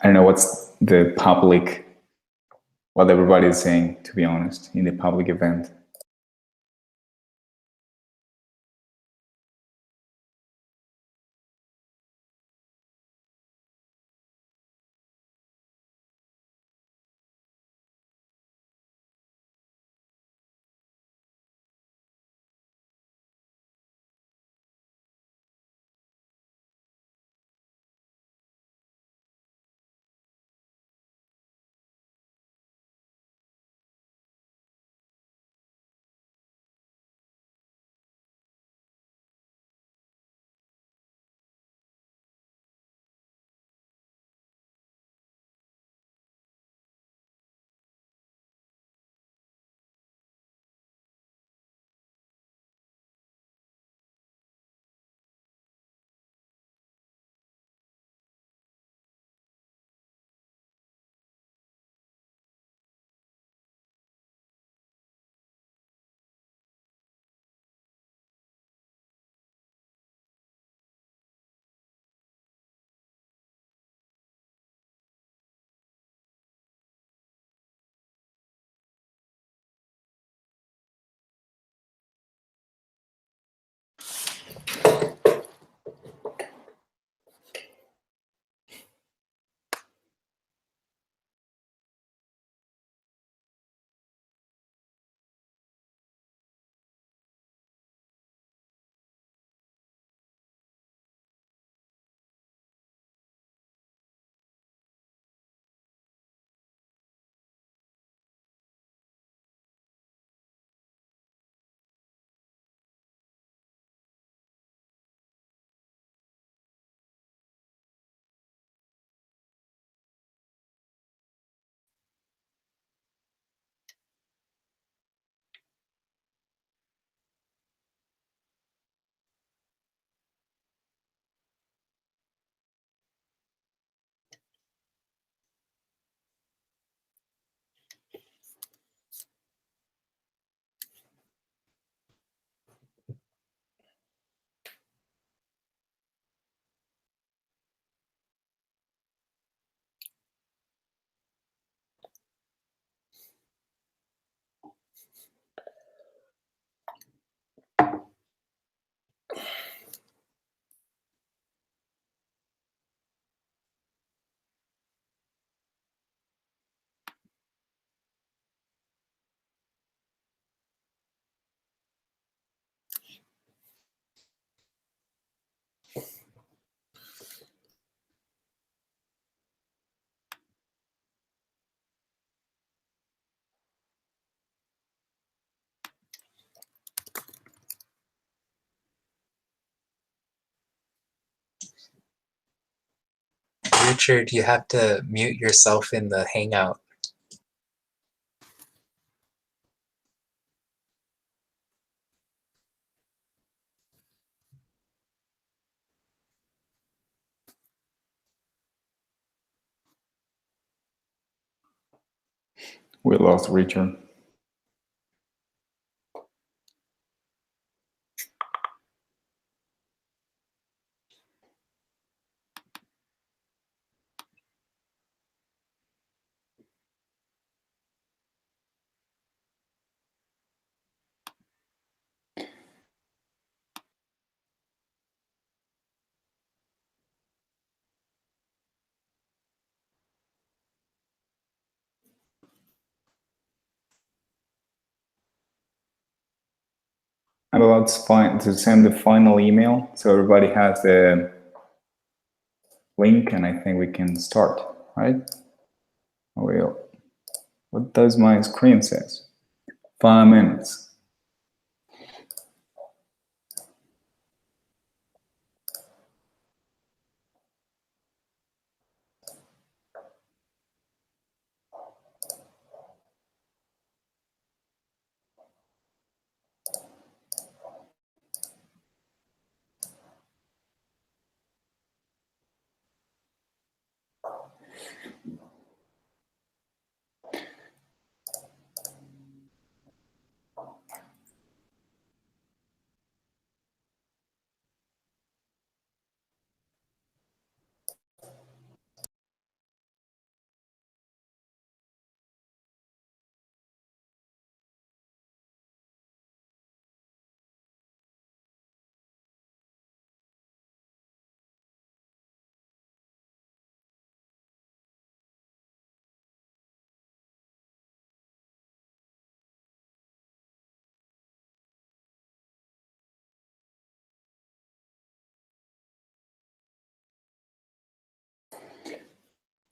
I don't know what's the public, what everybody is saying, to be honest, in the public event. Richard, you have to mute yourself in the Hangout. We lost Richard. I'm about to send the final email, so everybody has the link, and I think we can start, right? Well, what does my screen says? 5 minutes.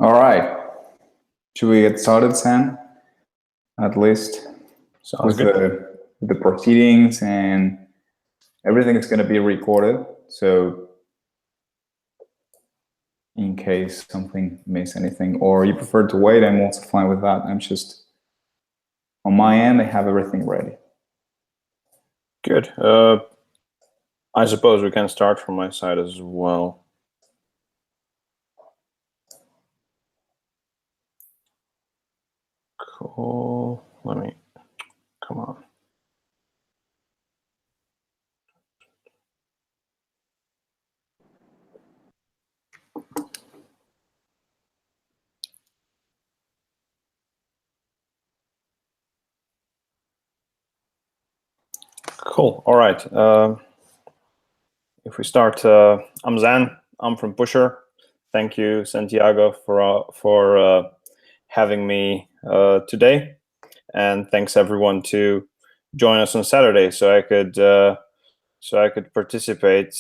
All right. Should we get started, Sam? At least Sounds with good. the proceedings, and everything is going to be recorded. So in case something miss anything, or you prefer to wait, I'm also fine with that. I'm just on my end, I have everything ready. Good. I suppose we can start from my side as well. Cool. Let me, come on. Cool. All right. If we start, I'm Zan. I'm from Pusher. Thank you, Santiago, for having me today, and thanks everyone to join us on Saturday, so I could participate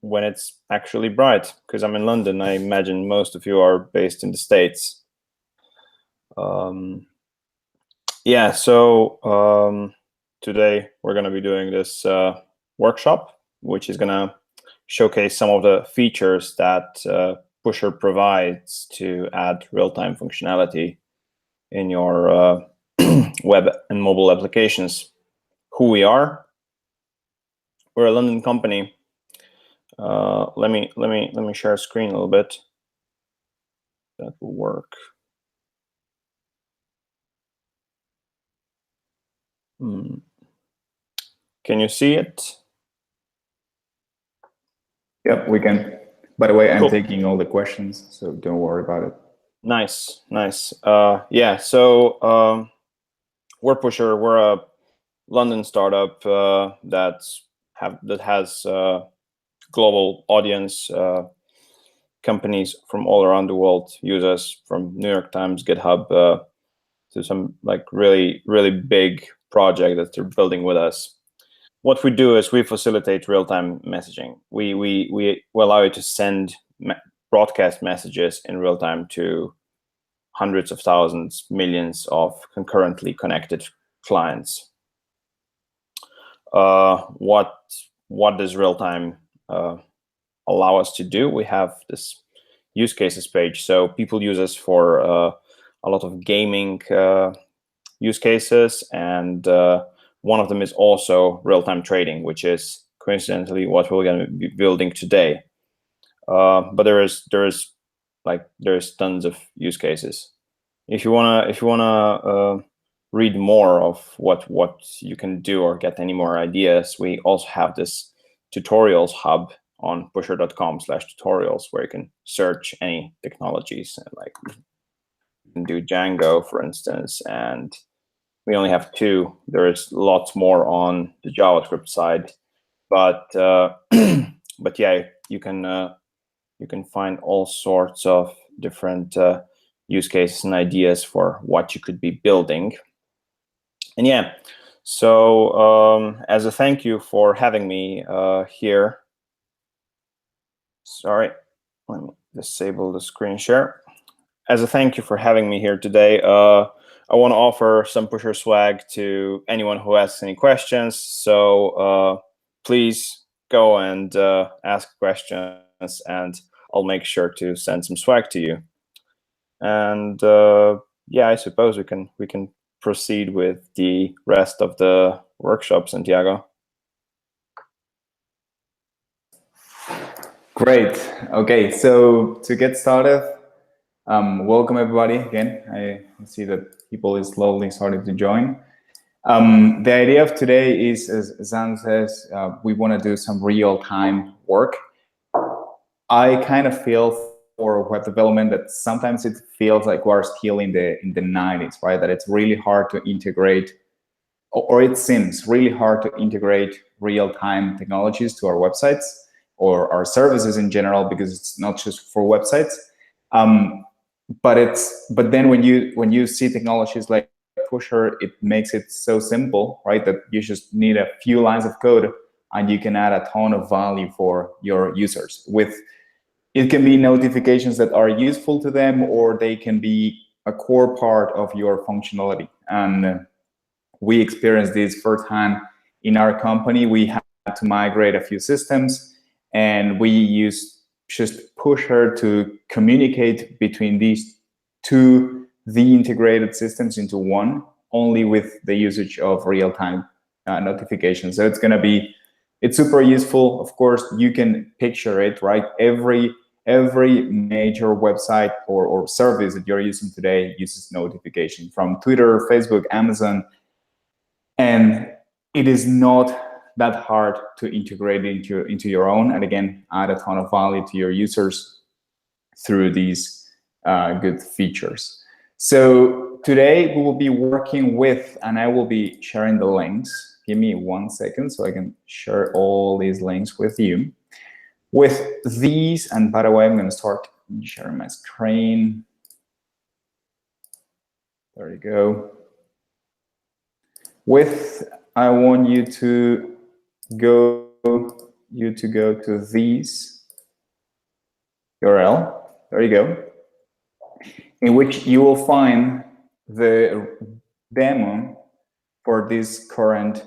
when it's actually bright, because I'm in London. I imagine most of you are based in the States. Yeah, so today we're going to be doing this workshop, which is going to showcase some of the features that Pusher provides to add real-time functionality in your web and mobile applications. Who we are? We're a London company. Let me share a screen a little bit. That will work. Can you see it? Yep, we can. By the way, I'm Cool. taking all the questions, so don't worry about it. Nice. Yeah, so we're Pusher. We're a London startup that has global audience. Companies from all around the world use us, from New York Times, GitHub, to some like really big project that they're building with us. What we do is we facilitate real-time messaging. We allow you to send broadcast messages in real time to hundreds of thousands, millions of concurrently connected clients. What does real-time allow us to do? We have this use cases page. So people use us for a lot of gaming use cases, and one of them is also real-time trading, which is coincidentally what we're going to be building today. But there's tons of use cases. If you wanna read more of what you can do or get any more ideas, we also have this tutorials hub on pusher.com/tutorials, where you can search any technologies. Like you can do Django, for instance, and we only have 2. There is lots more on the JavaScript side, but but yeah, you can find all sorts of different use cases and ideas for what you could be building. And yeah, so as a thank you for having me here, sorry, let me disable the screen share. As a thank you for having me here today, I want to offer some Pusher swag to anyone who asks any questions. So please go and ask questions, and I'll make sure to send some swag to you. And yeah, I suppose we can proceed with the rest of the workshop, Santiago. Great. Okay, so to get started, welcome everybody again. I see that people is slowly starting to join. The idea of today is, as Zan says, we want to do some real-time work. I kind of feel for web development that sometimes it feels like we're still in the 90s, right? That it's really hard to integrate, or it seems really hard to integrate real-time technologies to our websites or our services in general, because it's not just for websites. But then when you see technologies like Pusher, it makes it so simple, right? That you just need a few lines of code and you can add a ton of value for your users with it can be notifications that are useful to them, or they can be a core part of your functionality. And we experienced this firsthand in our company. We had to migrate a few systems, and we used just Pusher to communicate between these two integrated systems into one, only with the usage of real-time notifications. So it's super useful. Of course, you can picture it, right? Every major website or service that you're using today uses notification, from Twitter, Facebook, Amazon, and it is not that hard to integrate into your own, and again, add a ton of value to your users through these good features. So today we will be working with, and I will be sharing the links. Give me 1 second so I can share all these links with you. With these, and by the way, I'm going to start sharing my screen. There you go. I want you to go to these URL. There you go. In which you will find the demo for this current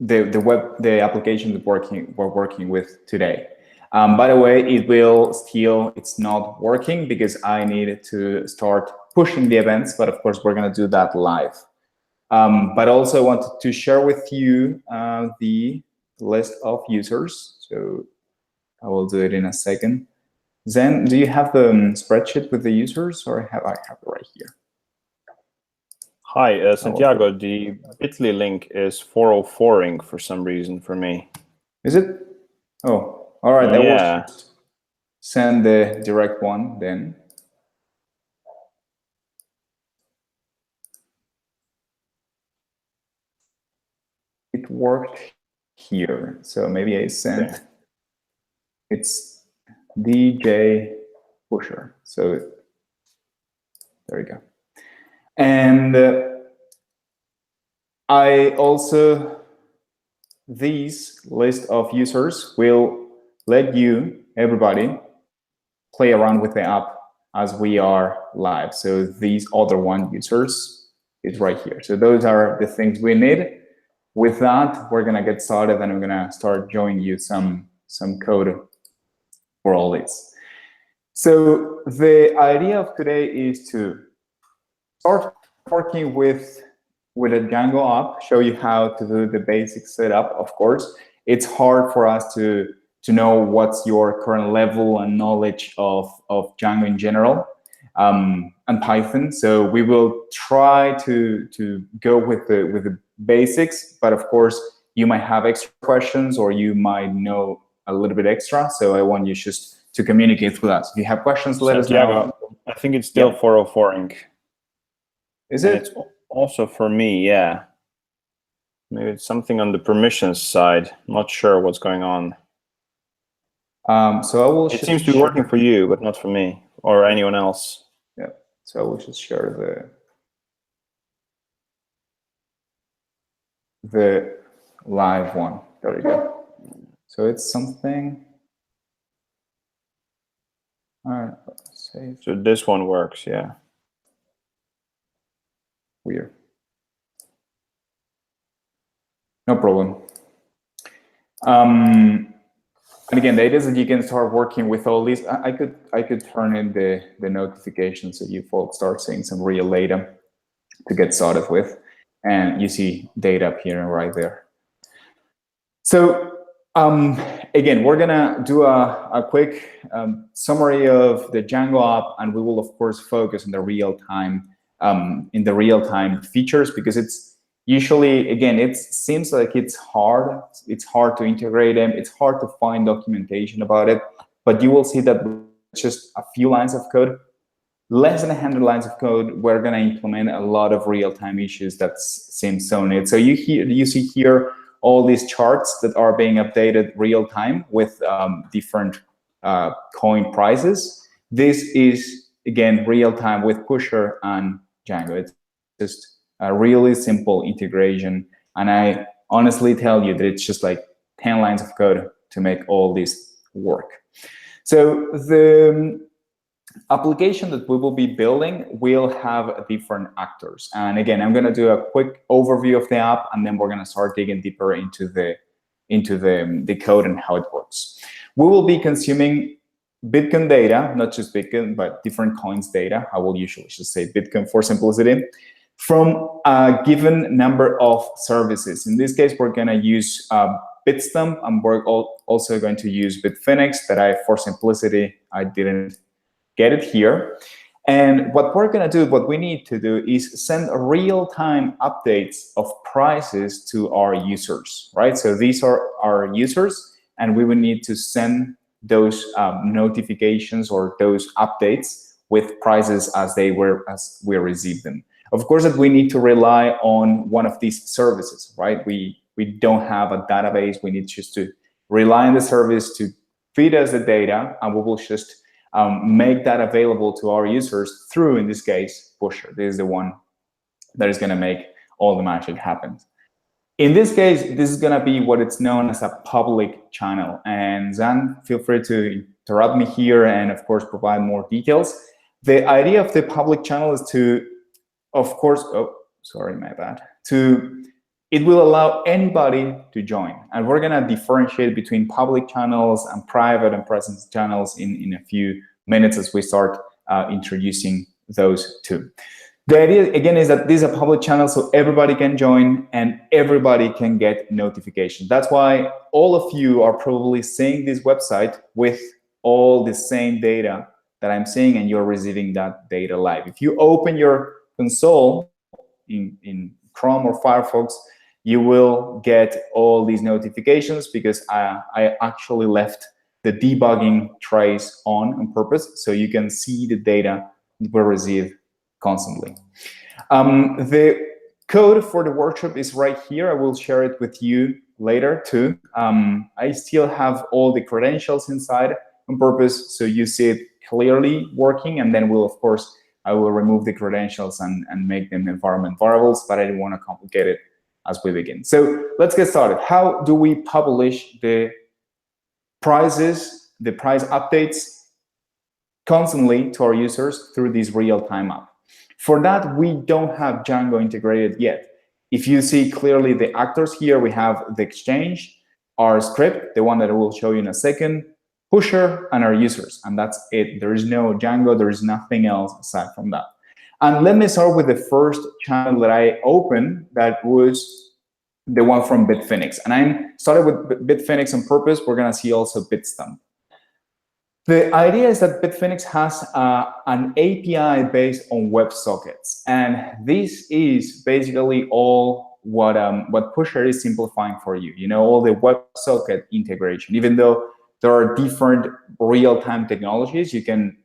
the application that we're working with today. By the way, it's not working because I needed to start pushing the events, but of course we're going to do that live. But also I wanted to share with you the list of users. So I will do it in a second. Zen, do you have the spreadsheet with the users, or I have it right here? Hi, Santiago, the bit.ly link is 404ing for some reason for me. Is it? Oh, all right. Yeah. I will just send the direct one then. It worked here, so maybe I sent. Okay. It's DJ Pusher. So there we go. And I also, these list of users will let you, everybody, play around with the app as we are live. So these other one users is right here. So those are the things we need. With that, we're gonna get started, and I'm gonna start showing you some code for all this. So the idea of today is to start working with a Django app, show you how to do the basic setup. Of course, it's hard for us to know what's your current level and knowledge of Django in general, and Python. So we will try to go with the basics, but of course you might have extra questions, or you might know a little bit extra. So I want you just to communicate with us. If you have questions, let us know. I think it's still 404ing. Is it? It's also for me, yeah. Maybe it's something on the permissions side. Not sure what's going on. So I will. It seems to be working for you, but not for me or anyone else. Yeah. So I will just share the live one. There we go. So it's something. All right. Save. So this one works, yeah. Weird. No problem. And again, the idea is that you can start working with all these. I could turn in the notifications so you folks start seeing some real data to get started with, and you see data up here and right there. So again, we're gonna do a quick summary of the Django app, and we will of course focus on the real time features, because it's usually, again, it seems like it's hard to integrate them. It's hard to find documentation about it, but you will see that just a few lines of code, less than 100 lines of code, we're going to implement a lot of real-time issues that seem so neat. So you see here all these charts that are being updated real-time with different coin prices. This is, again, real-time with Pusher and Django. It's just a really simple integration, and I honestly tell you that it's just like 10 lines of code to make all this work. So the application that we will be building will have different actors. And again, I'm going to do a quick overview of the app, and then we're going to start digging deeper into the code and how it works. We will be consuming Bitcoin data, not just Bitcoin, but different coins data. I will usually just say Bitcoin for simplicity, from a given number of services. In this case, we're going to use Bitstamp, and we're also going to use Bitfinex that for simplicity, I didn't get it here. And what we're going to do, what we need to do is send real-time updates of prices to our users, right? So these are our users, and we will need to send those notifications or those updates with prices as we receive them. Of course, that we need to rely on one of these services, right? We don't have a database. We need just to rely on the service to feed us the data, and we will just make that available to our users through, in this case, Pusher. This is the one that is going to make all the magic happen. In this case, this is going to be what it's known as a public channel. And Zan, feel free to interrupt me here and, of course, provide more details. The idea of the public channel is to, of course, it will allow anybody to join. And we're going to differentiate between public channels and private and presence channels in a few minutes as we start introducing those two. The idea, again, is that this is a public channel, so everybody can join and everybody can get notifications. That's why all of you are probably seeing this website with all the same data that I'm seeing, and you're receiving that data live. If you open your console in Chrome or Firefox, you will get all these notifications because I actually left the debugging trace on purpose, so you can see the data that we receive constantly. The code for the workshop is right here. I will share it with you later too. I still have all the credentials inside on purpose, so you see it clearly working, and then I will remove the credentials and make them environment variables, but I didn't want to complicate it as we begin. So let's get started. How do we publish the prices, the price updates constantly to our users through this real-time app? For that, we don't have Django integrated yet. If you see clearly the actors here, we have the exchange, our script, the one that I will show you in a second, Pusher, and our users, and that's it. There is no Django, there is nothing else aside from that. And let me start with the first channel that I opened, that was the one from Bitfinex. And I started with Bitfinex on purpose. We're going to see also Bitstamp. The idea is that Bitfinex has an API based on WebSockets. And this is basically all what Pusher is simplifying for you. You know, all the WebSocket integration. Even though there are different real-time technologies, you can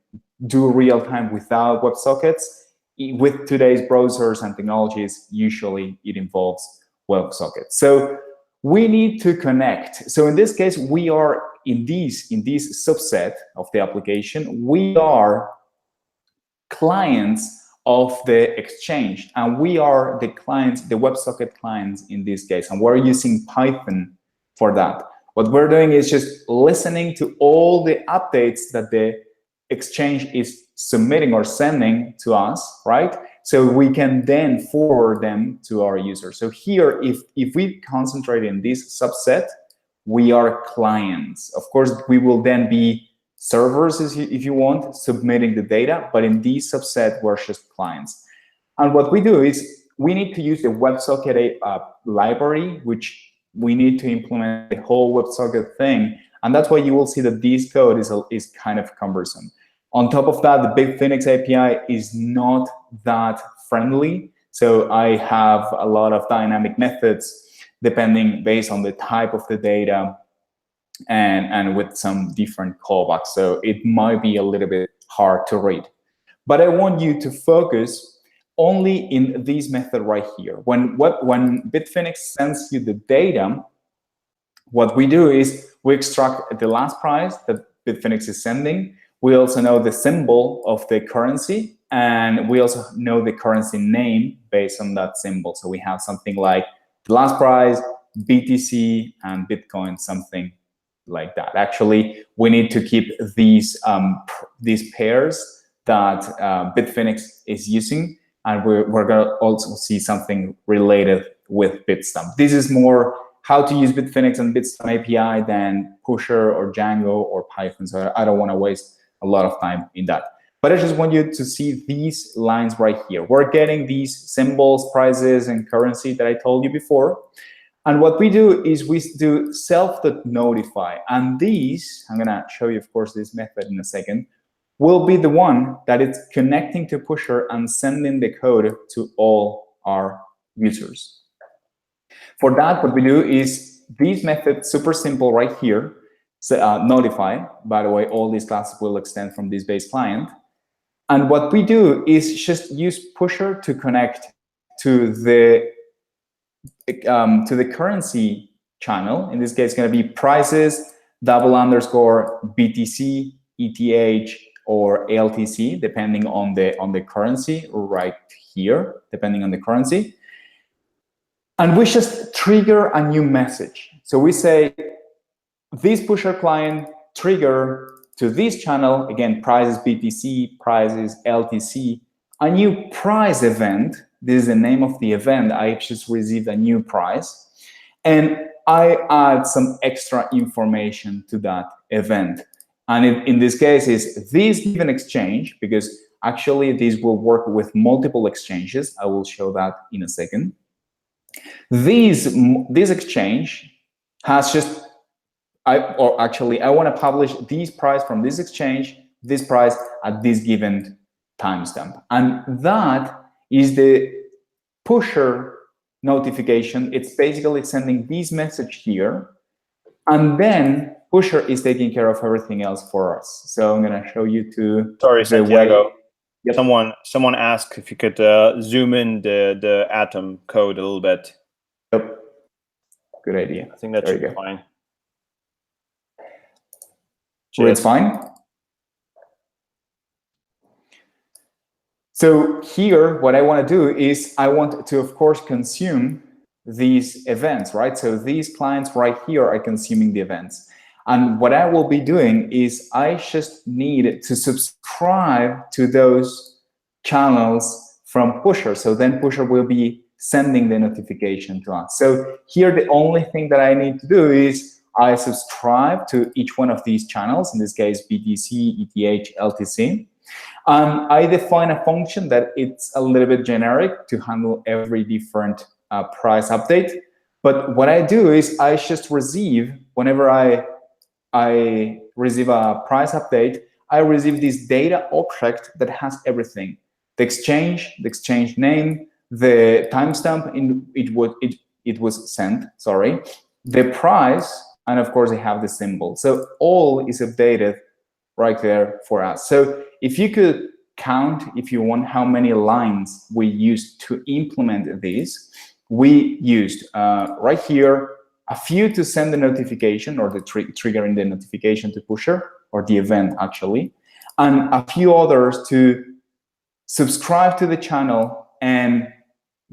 do real-time without WebSockets. With today's browsers and technologies, usually it involves WebSockets. So we need to connect. So in this case, we are in this subset of the application, we are clients of the exchange, and we are the clients, the WebSocket clients in this case, and we're using Python for that. What we're doing is just listening to all the updates that the exchange is submitting or sending to us, right? So we can then forward them to our users. So here, if we concentrate in this subset, we are clients. Of course, we will then be servers, if you want, submitting the data, but in this subset, we're just clients. And what we do is we need to use the WebSocket library, which we need to implement the whole WebSocket thing. And that's why you will see that this code is kind of cumbersome. On top of that, the Bitfinex API is not that friendly. So I have a lot of dynamic methods depending based on the type of the data and with some different callbacks. So it might be a little bit hard to read. But I want you to focus only in this method right here. When Bitfinex sends you the data, what we do is we extract the last price that Bitfinex is sending. We also know the symbol of the currency, and we also know the currency name based on that symbol. So we have something like the last price, BTC, and Bitcoin, something like that. Actually, we need to keep these pairs that Bitfinex is using, and we're going to also see something related with Bitstamp. This is more how to use Bitfinex and Bitstamp API than Pusher or Django or Python. So I don't want to waste a lot of time in that. But I just want you to see these lines right here. We're getting these symbols, prices, and currency that I told you before. And what we do is we do self.notify. And these, I'm going to show you, of course, this method in a second, will be the one that is connecting to Pusher and sending the code to all our users. For that, what we do is these methods, super simple right here, so, notify. By the way, all these classes will extend from this base client. And what we do is just use Pusher to connect to the currency channel. In this case, it's going to be prices, _ BTC, ETH, or ALTC, depending on the currency right here, depending on the currency. And we just trigger a new message. So we say, this Pusher client trigger to this channel, again, prices BTC, prices LTC, a new price event. This is the name of the event. I just received a new price. And I add some extra information to that event. And in this case, is this given exchange, because actually this will work with multiple exchanges. I will show that in a second. This exchange has just, I want to publish this price from this exchange, this price at this given timestamp. And that is the Pusher notification. It's basically sending this message here, and then Pusher is taking care of everything else for us. So I'm going to show you to Sorry, Santiago. Yep. Someone asked if you could zoom in the Atom code a little bit. Yep. Good idea. I think that should be fine. Well, it's fine. So here, what I want to do is I want to, of course, consume these events, right? So these clients right here are consuming the events. And what I will be doing is I just need to subscribe to those channels from Pusher. So then Pusher will be sending the notification to us. So here, the only thing that I need to do is I subscribe to each one of these channels, in this case, BTC, ETH, LTC. I define a function that it's a little bit generic to handle every different price update. But what I do is I just receive, whenever I receive a price update, I receive this data object that has everything: the exchange name, the timestamp in it was sent, sorry, the price, and of course I have the symbol. So all is updated right there for us. So if you could count, if you want, how many lines we used to implement this, we used right here a few to send the notification, or the triggering the notification to Pusher, or the event actually, and a few others to subscribe to the channel and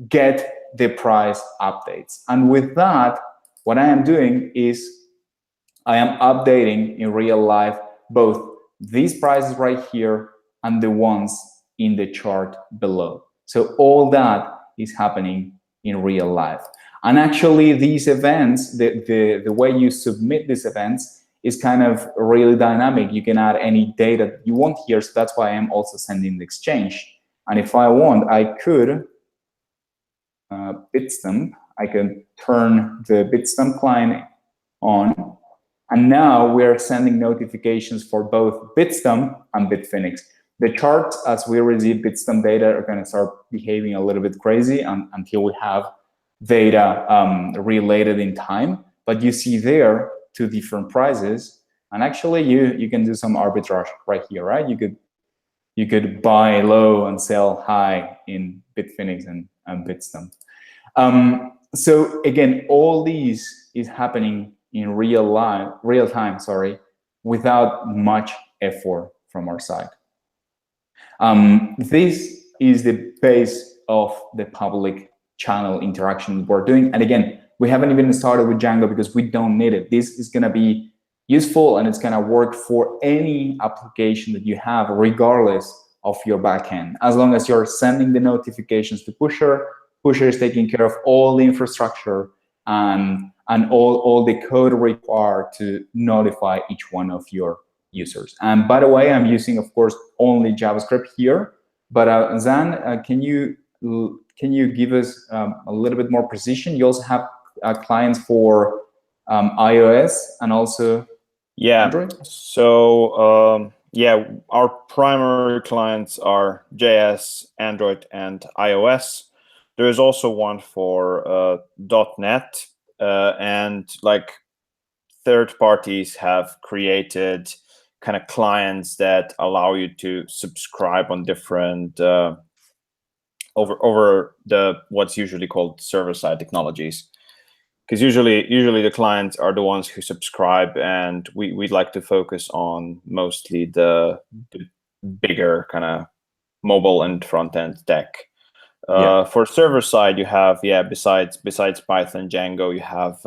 get the price updates. And with that, what I am doing is I am updating in real life both these prices right here and the ones in the chart below. So all that is happening in real life. And actually, these events, the way you submit these events is kind of really dynamic. You can add any data you want here. So that's why I'm also sending the exchange. And if I want, I could Bitstamp. I can turn the Bitstamp client on. And now we're sending notifications for both Bitstamp and Bitfinex. The charts, as we receive Bitstamp data, are going to start behaving a little bit crazy until we have data related in time. But you see there two different prices, and actually you can do some arbitrage right here, right? You could buy low and sell high in Bitfinex and Bitstamp. So again, all these is happening in real time, sorry, without much effort from our side. This is the base of the public channel interaction we're doing. And again, we haven't even started with Django because we don't need it. This is going to be useful, and it's going to work for any application that you have, regardless of your backend. As long as you're sending the notifications to Pusher, Pusher is taking care of all the infrastructure and all the code required to notify each one of your users. And by the way, I'm using, of course, only JavaScript here. But Zan, can you give us a little bit more precision? You also have clients for iOS and also Android? So yeah, our primary clients are JS, Android, and iOS. There is also one for .NET, and like third parties have created kind of clients that allow you to subscribe on different over the what's usually called server-side technologies. Because usually the clients are the ones who subscribe, and we'd like to focus on mostly the bigger kind of mobile and front-end tech. For server side, you have besides Python, Django, you have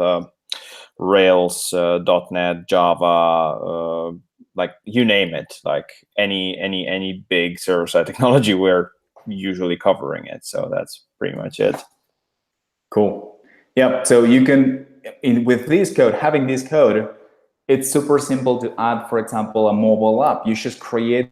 Rails, .NET, Java, like you name it, like any big server side technology, we're usually covering it. So that's pretty much it. Cool. Yeah, so you can, with this code, having this code, it's super simple to add, for example, a mobile app. You just create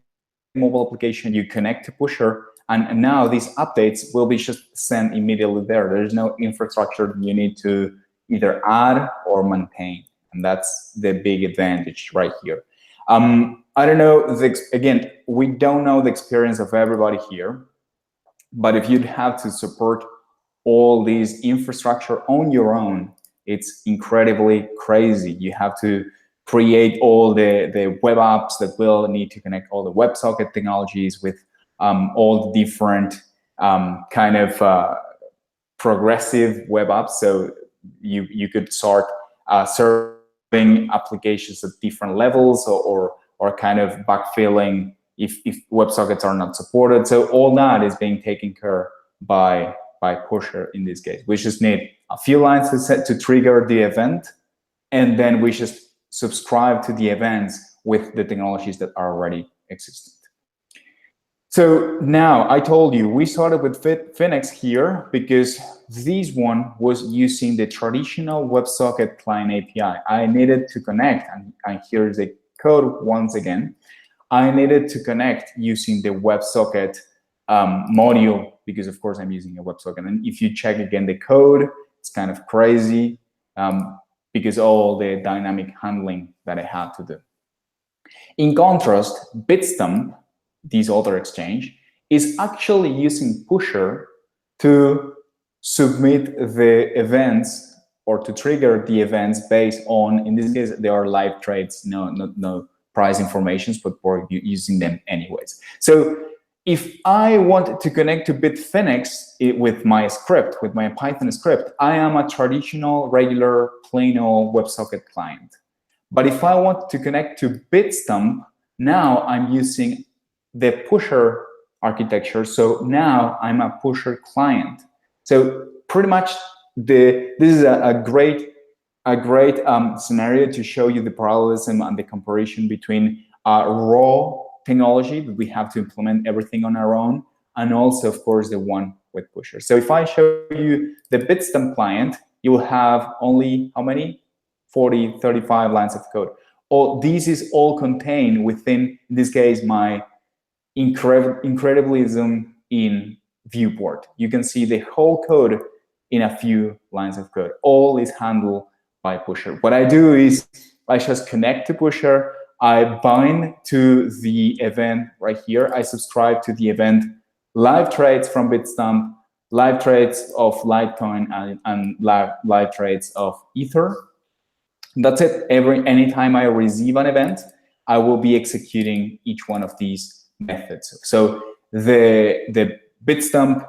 a mobile application, you connect to Pusher, and now these updates will be just sent immediately there. There's no infrastructure you need to either add or maintain. And that's the big advantage right here. I don't know, again, we don't know the experience of everybody here, but if you'd have to support all these infrastructure on your own, it's incredibly crazy. You have to create all the web apps that will need to connect all the WebSocket technologies with all the different kind of progressive web apps. So you could start serving applications at different levels or kind of backfilling if WebSockets are not supported. So all that is being taken care by Pusher in this case. We just need a few lines to trigger the event, and then we just subscribe to the events with the technologies that are already existent. So now I told you we started with Bitfinex here because this one was using the traditional WebSocket client API. I needed to connect, and here's the code once again. I needed to connect using the WebSocket module, because of course I'm using a WebSocket. And if you check again the code, it's kind of crazy because all the dynamic handling that I had to do. In contrast, Bitstamp, this other exchange, is actually using Pusher to submit the events or to trigger the events based on, in this case, they are live trades, no price informations, but we're using them anyways. So if I want to connect to Bitfinex with my script, with my Python script, I am a traditional, regular, plain old WebSocket client. But if I want to connect to Bitstamp, now I'm using the Pusher architecture. So now I'm a Pusher client. So pretty much this is a great scenario to show you the parallelism and the comparison between raw technology that we have to implement everything on our own, and also, of course, the one with Pusher. So if I show you the Bitstamp client, you will have only how many? 40, 35 lines of code. This is all contained within, in this case, my incredibly zoom in viewport. You can see the whole code in a few lines of code. All is handled by Pusher. What I do is I just connect to Pusher, I bind to the event right here, I subscribe to the event live trades from Bitstamp, live trades of Litecoin, and live trades of Ether. That's it. Anytime I receive an event, I will be executing each one of these methods. So the Bitstamp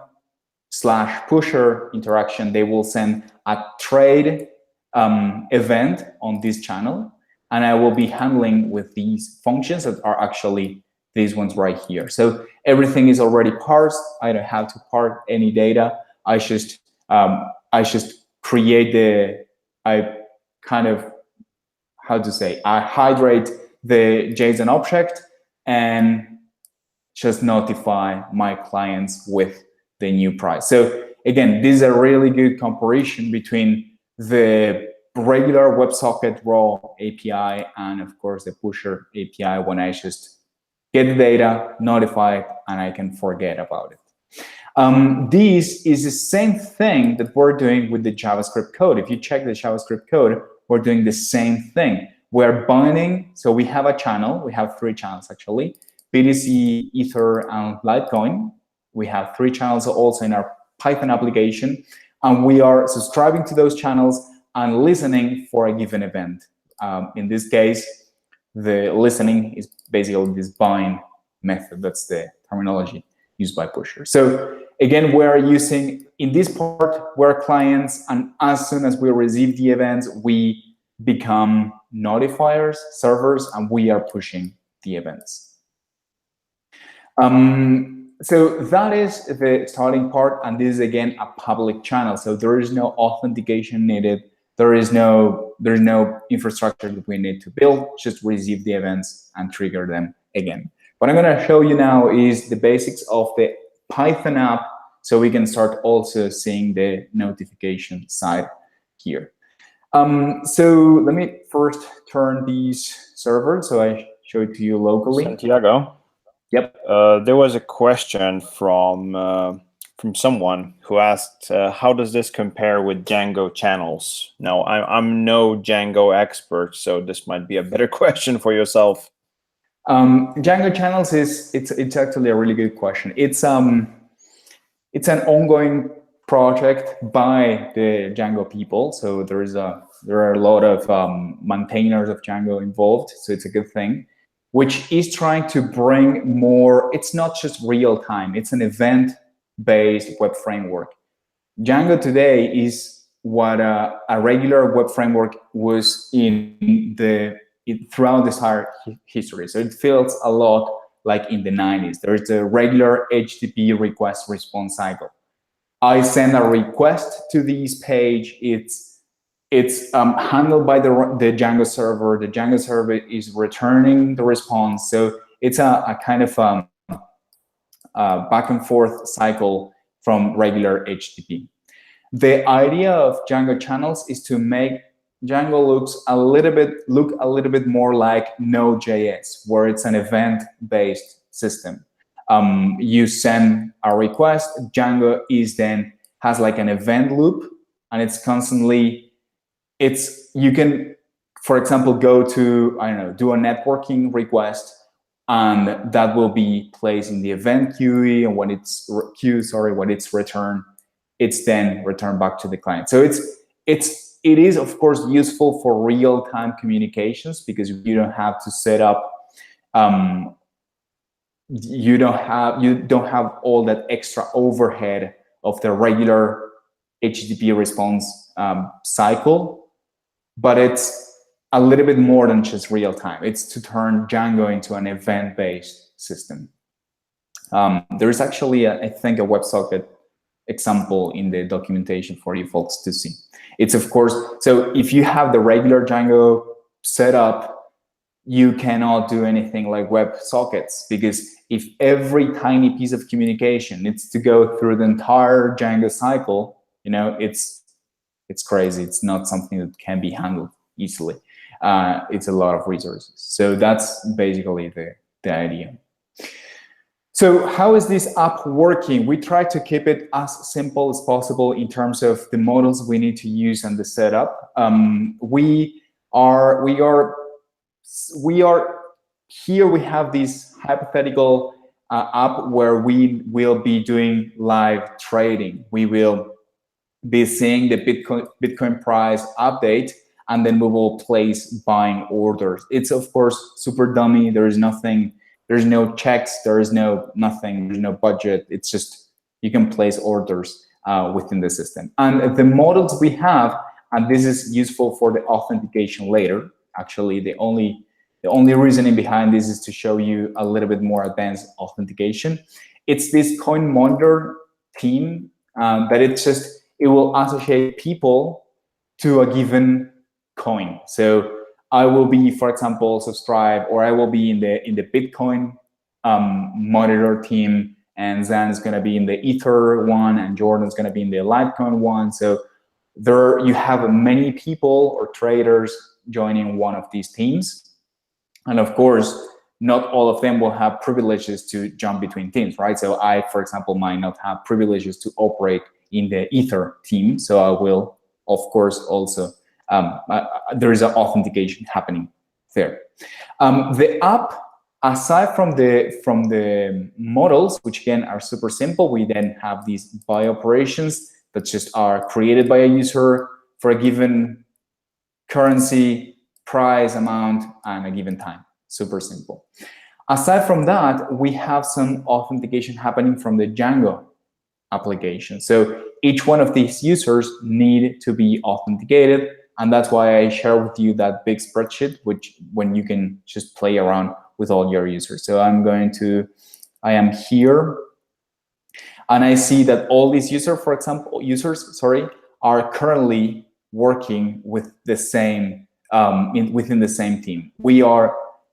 / Pusher interaction, they will send a trade event on this channel, and I will be handling with these functions that are actually these ones right here. So everything is already parsed. I don't have to parse any data. I just create I kind of how to say, I hydrate the JSON object and just notify my clients with the new price. So again, this is a really good comparison between the regular WebSocket raw API and of course the Pusher API, when I just get the data, notify it, and I can forget about it. This is the same thing that we're doing with the JavaScript code. If you check the JavaScript code, we're doing the same thing. We're binding, so we have a channel, we have 3 channels actually, BTC, Ether, and Litecoin. We have 3 channels also in our Python application, and we are subscribing to those channels and listening for a given event. In this case, the listening is basically this bind method. That's the terminology used by Pusher. So again, we're using, in this part, we're clients, and as soon as we receive the events, we become notifiers, servers, and we are pushing the events. So that is the starting part, and this is again a public channel. So there is no authentication needed. There's no infrastructure that we need to build. Just receive the events and trigger them again. What I'm going to show you now is the basics of the Python app, so we can start also seeing the notification side here. So let me first turn these servers so I show it to you locally. Santiago. Yep. There was a question from someone who asked, how does this compare with Django channels? Now, I'm no Django expert, so this might be a better question for yourself. Django channels it's actually a really good question. It's an ongoing project by the Django people, so there are a lot of maintainers of Django involved, so it's a good thing, which is trying to bring more. It's not just real time, it's an event-based web framework. Django today is what a regular web framework was throughout this entire history. So it feels a lot like in the 90s. There's a regular HTTP request response cycle. I send a request to this page. It's handled by the Django server. The Django server is returning the response. So it's a kind of back and forth cycle from regular HTTP. The idea of Django channels is to make Django look a little bit more like Node.js, where it's an event-based system. You send a request. Django has like an event loop, and it's constantly. You can, for example, go to, I don't know, do a networking request, and that will be placed in the event queue, and when it's returned, it's then returned back to the client. So it is of course useful for real-time communications, because you don't have to set up, you don't have all that extra overhead of the regular HTTP response cycle, but it's a little bit more than just real-time. It's to turn Django into an event-based system. There is actually, I think, a WebSocket example in the documentation for you folks to see. It's of course, so if you have the regular Django setup, you cannot do anything like WebSockets, because if every tiny piece of communication needs to go through the entire Django cycle, it's crazy. It's not something that can be handled easily. It's a lot of resources. So that's basically the idea. So how is this app working? We try to keep it as simple as possible in terms of the models we need to use and the setup. We are here. We have this hypothetical app where we will be doing live trading. We will be seeing the Bitcoin price update, and then we will place buying orders. It's of course super dummy. There is nothing. There's no checks, there is nothing, there's no budget. It's just, you can place orders within the system. And the models we have, and this is useful for the authentication later. Actually, the only reasoning behind this is to show you a little bit more advanced authentication. It's this coin monitor theme that it will associate people to a given coin. So I will be, for example, subscribed, or I will be in the Bitcoin monitor team, and Zan is going to be in the Ether one, and Jordan is going to be in the Litecoin one. So there you have many people or traders joining one of these teams. And of course, not all of them will have privileges to jump between teams, right? So I, for example, might not have privileges to operate in the Ether team. So I will, of course, also, there is an authentication happening there. The app, aside from the models, which again are super simple, we then have these buy operations that just are created by a user for a given currency, price, amount, and a given time. Super simple. Aside from that, we have some authentication happening from the Django application. So each one of these users need to be authenticated, and that's why I share with you that big spreadsheet, which when you can just play around with all your users. So I am here, and I see that all these users, are currently working with the same within the same team.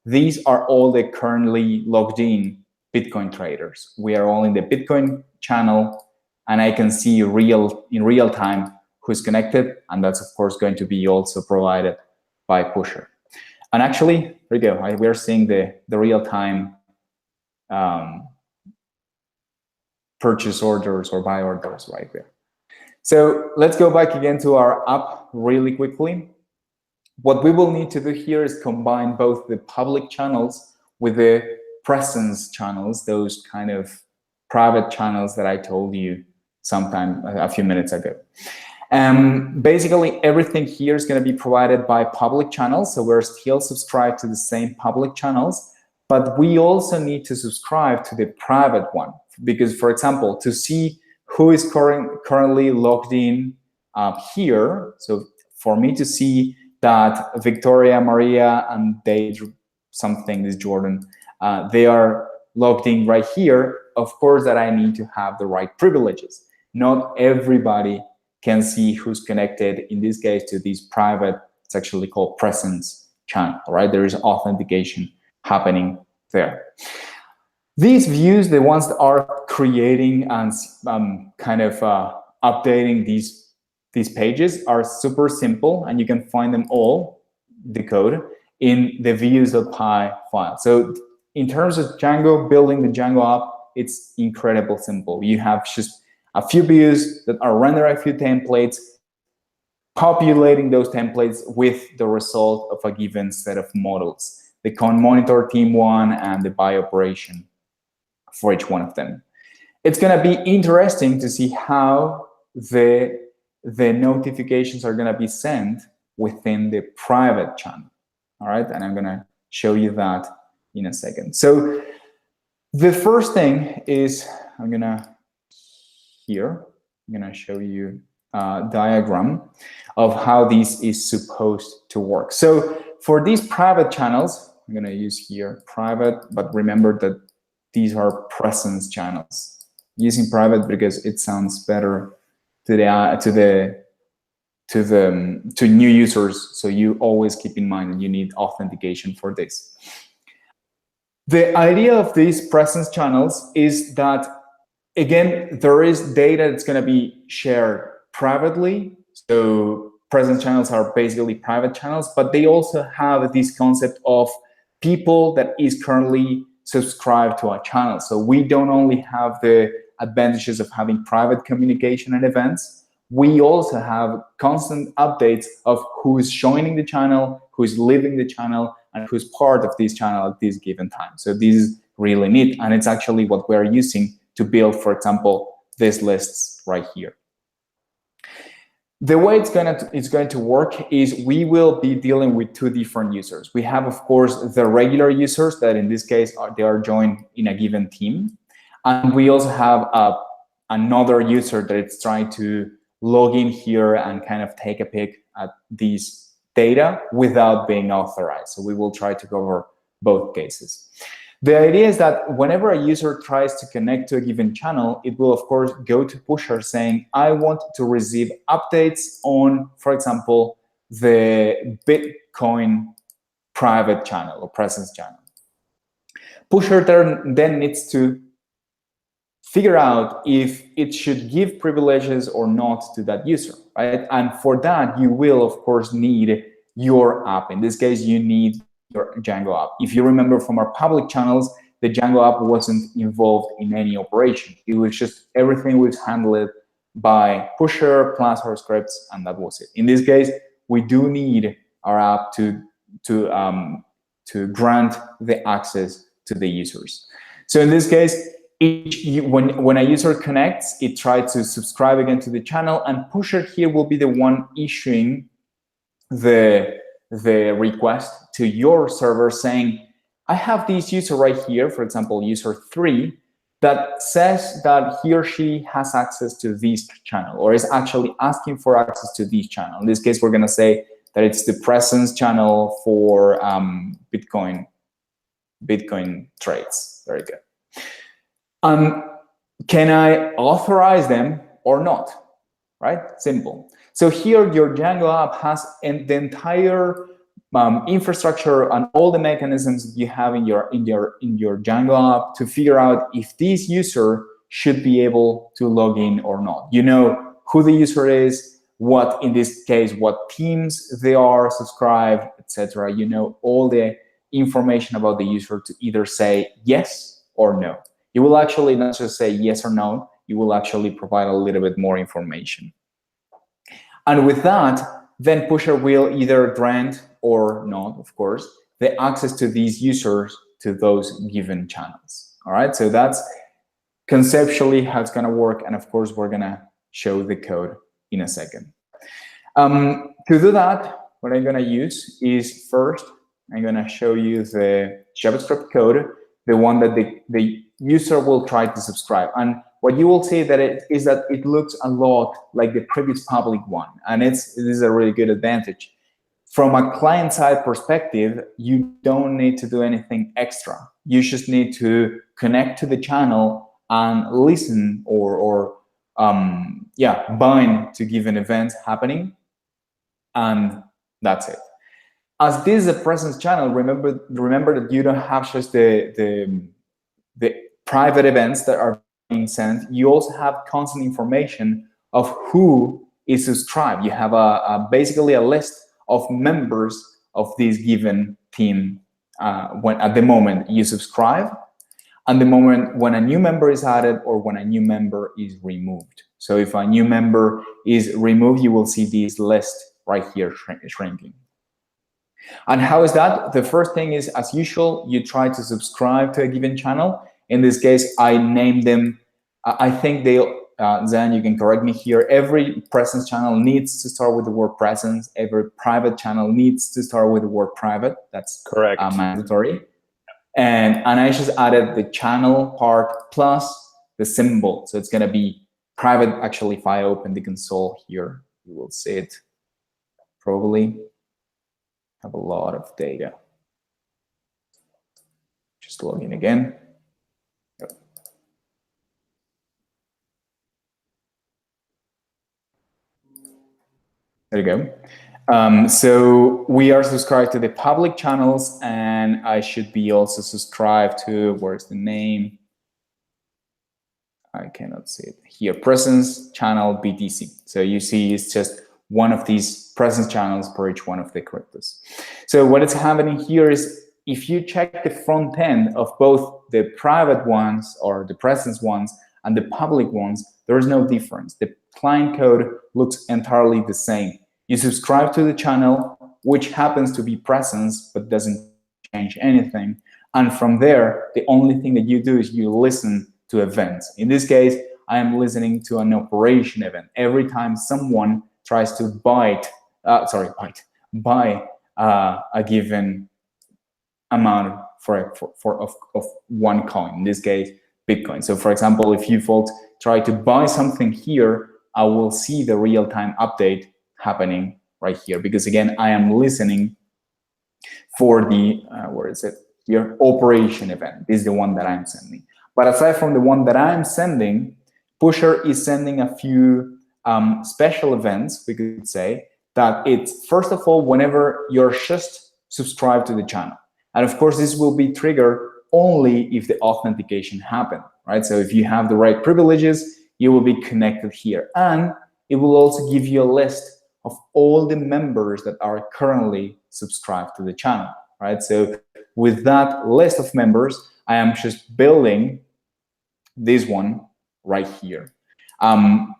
These are all the currently logged in Bitcoin traders. We are all in the Bitcoin channel, and I can see in real time who's connected, and that's of course going to be also provided by Pusher. And actually, there you go. We're seeing the real time purchase orders or buy orders right there. So let's go back again to our app really quickly. What we will need to do here is combine both the public channels with the presence channels, those kind of private channels that I told you a few minutes ago. Basically, everything here is going to be provided by public channels, so we're still subscribed to the same public channels, but we also need to subscribe to the private one, because, for example, to see who is currently logged in here, so for me to see that Victoria, Maria, and this Jordan, they are logged in right here, of course that I need to have the right privileges. Not everybody can see who's connected, in this case, to these private, it's actually called presence channel, right? There is authentication happening there. These views, the ones that are creating and updating these pages, are super simple, and you can find them all, the code, in the views.py file. So in terms of Django, building the Django app, it's incredibly simple. You have just a few views that are rendering a few templates, populating those templates with the result of a given set of models, the con monitor team one and the buy operation for each one of them. It's going to be interesting to see how the notifications are going to be sent within the private channel. All right, and I'm going to show you that in a second. So the first thing is I'm going to show you a diagram of how this is supposed to work. So for these private channels, I'm going to use here private, but remember that these are presence channels. Using private because it sounds better to new users. So you always keep in mind that you need authentication for this. The idea of these presence channels is that, again, there is data that's going to be shared privately. So presence channels are basically private channels, but they also have this concept of people that is currently subscribed to a channel. So we don't only have the advantages of having private communication and events, we also have constant updates of who is joining the channel, who is leaving the channel, and who's part of this channel at this given time. So this is really neat, and it's actually what we're using to build, for example, these lists right here. The way it's going to work is we will be dealing with two different users. We have, of course, the regular users that in this case they are joined in a given team, and we also have another user that is trying to log in here and kind of take a peek at these data without being authorized. So we will try to cover both cases. The idea is that whenever a user tries to connect to a given channel, it will, of course, go to Pusher saying, I want to receive updates on, for example, the Bitcoin private channel or presence channel. Pusher then needs to figure out if it should give privileges or not to that user, right? And for that, you will, of course, need your app. In this case, you need your Django app. If you remember from our public channels, the Django app wasn't involved in any operation. It was just everything was handled by Pusher plus our scripts, and that was it. In this case, we do need our app to grant the access to the users. So in this case, when a user connects, it tries to subscribe again to the channel, and Pusher here will be the one issuing the request to your server saying, I have this user right here, for example, user 3, that says that he or she has access to this channel, or is actually asking for access to this channel. In this case, we're going to say that it's the presence channel for Bitcoin trades. Very good. Can I authorize them or not? Right? Simple. So here, your Django app has the entire infrastructure and all the mechanisms you have in your Django app to figure out if this user should be able to log in or not. You know who the user is, what, in this case, what teams they are subscribed, etc. You know all the information about the user to either say yes or no. You will actually not just say yes or no, you will actually provide a little bit more information. And with that, then Pusher will either grant or not, of course, the access to these users to those given channels. All right, so that's conceptually how it's going to work. And of course, we're going to show the code in a second. To do that, what I'm going to use is first, I'm going to show you the JavaScript code, the one that the user will try to subscribe. And what you will see that it looks a lot like the previous public one, and this is a really good advantage. From a client-side perspective, you don't need to do anything extra. You just need to connect to the channel and listen or bind to given events happening, and that's it. As this is a presence channel, remember that you don't have just the private events that are being sent. You also have constant information of who is subscribed. You have basically a list of members of this given team when at the moment you subscribe, and the moment when a new member is added or when a new member is removed. So if a new member is removed, you will see this list right here shrinking. And how is that? The first thing is, as usual, you try to subscribe to a given channel. In this case, I named them. I think Zan, you can correct me here. Every presence channel needs to start with the word presence. Every private channel needs to start with the word private. That's correct. Mandatory. And I just added the channel part plus the symbol. So it's going to be private. Actually, if I open the console here, you will see it probably. Have a lot of data. Just log in again. There you go. So we are subscribed to the public channels, and I should be also subscribed to, where's the name? I cannot see it here. Presence channel BTC. So you see it's just one of these presence channels per each one of the cryptos. So what is happening here is, if you check the front end of both the private ones or the presence ones and the public ones, there is no difference. The client code looks entirely the same. You subscribe to the channel, which happens to be presence, but doesn't change anything. And from there, the only thing that you do is you listen to events. In this case, I am listening to an operation event. Every time someone tries to buy a given amount of one coin, in this case, Bitcoin. So for example, if you folks try to buy something here, I will see the real-time update happening right here, because again, I am listening for the, where is it? Here, operation event. This is the one that I'm sending. But aside from the one that I'm sending, Pusher is sending a few special events, we could say, that it's, first of all, whenever you're just subscribe to the channel. And of course, this will be triggered only if the authentication happened, right? So if you have the right privileges, you will be connected here. And it will also give you a list of all the members that are currently subscribed to the channel, right? So with that list of members, I am just building this one right here.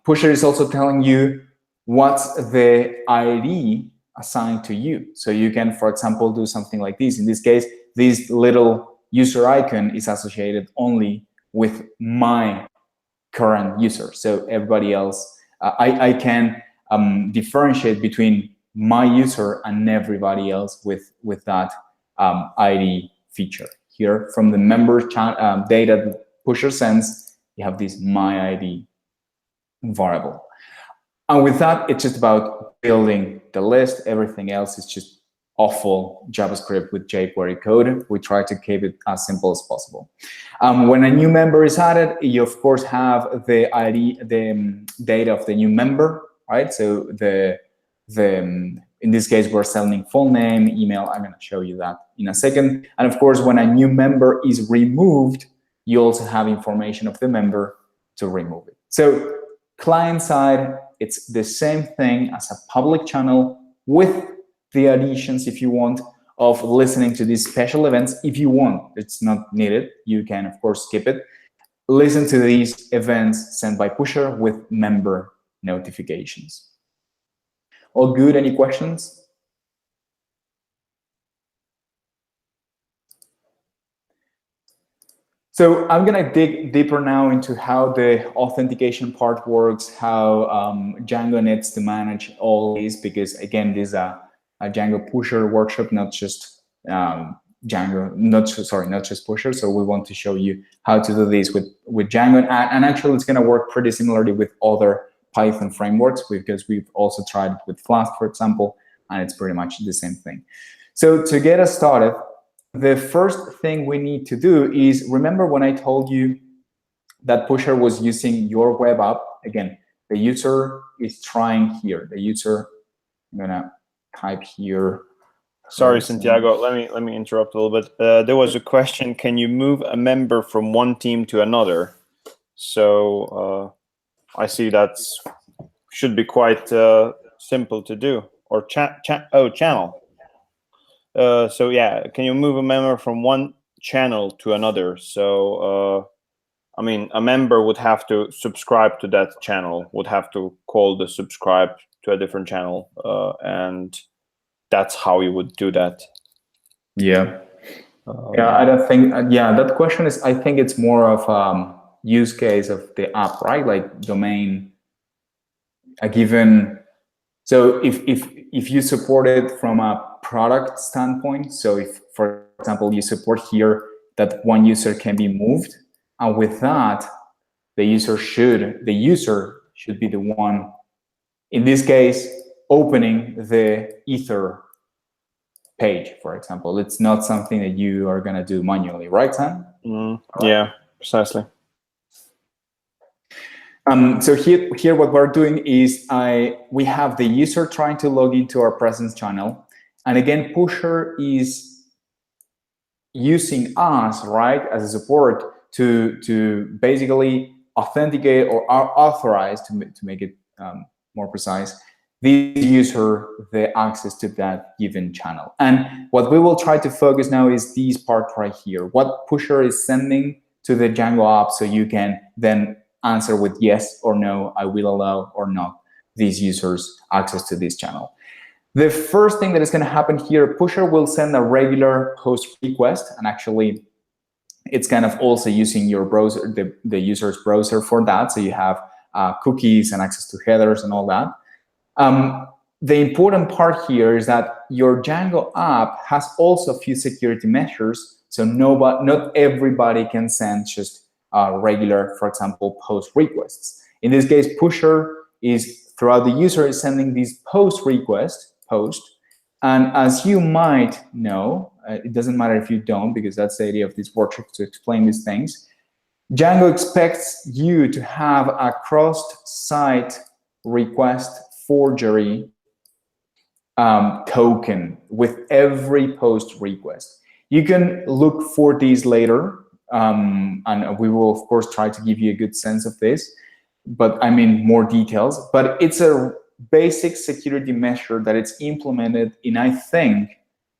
Pusher is also telling you what's the ID assigned to you. So you can, for example, do something like this. In this case, this little user icon is associated only with my current user. So everybody else, I can differentiate between my user and everybody else with that ID feature. Here, from the member data that Pusher sends, you have this my ID variable. And with that, it's just about building the list. Everything else is just awful JavaScript with jQuery code. We try to keep it as simple as possible. When a new member is added, you of course have the ID, the data of the new member, right? So in this case, we're sending full name, email. I'm going to show you that in a second. And of course, when a new member is removed, you also have information of the member to remove it. So client side, it's the same thing as a public channel with the additions, if you want, of listening to these special events. If you want, it's not needed. You can, of course, skip it. Listen to these events sent by Pusher with member notifications. All good? Any questions? So I'm going to dig deeper now into how the authentication part works, how Django needs to manage all these, because again, this is a Django Pusher workshop, not just Django, not just Pusher. So we want to show you how to do this with Django, and actually it's going to work pretty similarly with other Python frameworks, because we've also tried it with Flask, for example, and it's pretty much the same thing. So to get us started, the first thing we need to do is, remember when I told you that Pusher was using your web app? Again, the user is trying here. The user, I'm gonna type here. Sorry, Santiago, let me interrupt a little bit. There was a question, can you move a member from one team to another? So I see that should be quite simple to do. Or channel. So yeah, can you move a member from one channel to another? So I mean, a member would have to subscribe to that channel, would have to call the subscribe to a different channel, and that's how you would do that. Yeah. Yeah, I don't think, yeah, that question is, I think it's more of use case of the app, right? Like domain, a given. So if you support it from a product standpoint, so if, for example, you support here that one user can be moved, and with that, the user should be the one, in this case, opening the Ether page, for example. It's not something that you are going to do manually, right, Sam? Yeah, precisely. So here what we're doing is we have the user trying to log into our presence channel. And again, Pusher is using us, right, as a support to basically authenticate or authorize, to make it more precise, the user the access to that given channel. And what we will try to focus now is this part right here, what Pusher is sending to the Django app, so you can then answer with yes or no, I will allow or not these users access to this channel. The first thing that is going to happen here, Pusher will send a regular post request, and actually it's kind of also using your browser, the user's browser for that, so you have cookies and access to headers and all that. The important part here is that your Django app has also a few security measures, so not everybody can send just regular, for example, post requests. In this case, Pusher is, throughout the user, is sending these post requests, and as you might know, it doesn't matter if you don't, because that's the idea of this workshop, to explain these things. Django expects you to have a cross-site request forgery token with every post request. You can look for these later, and we will of course try to give you a good sense of this, but I mean more details. But it's a basic security measure that it's implemented in, I think,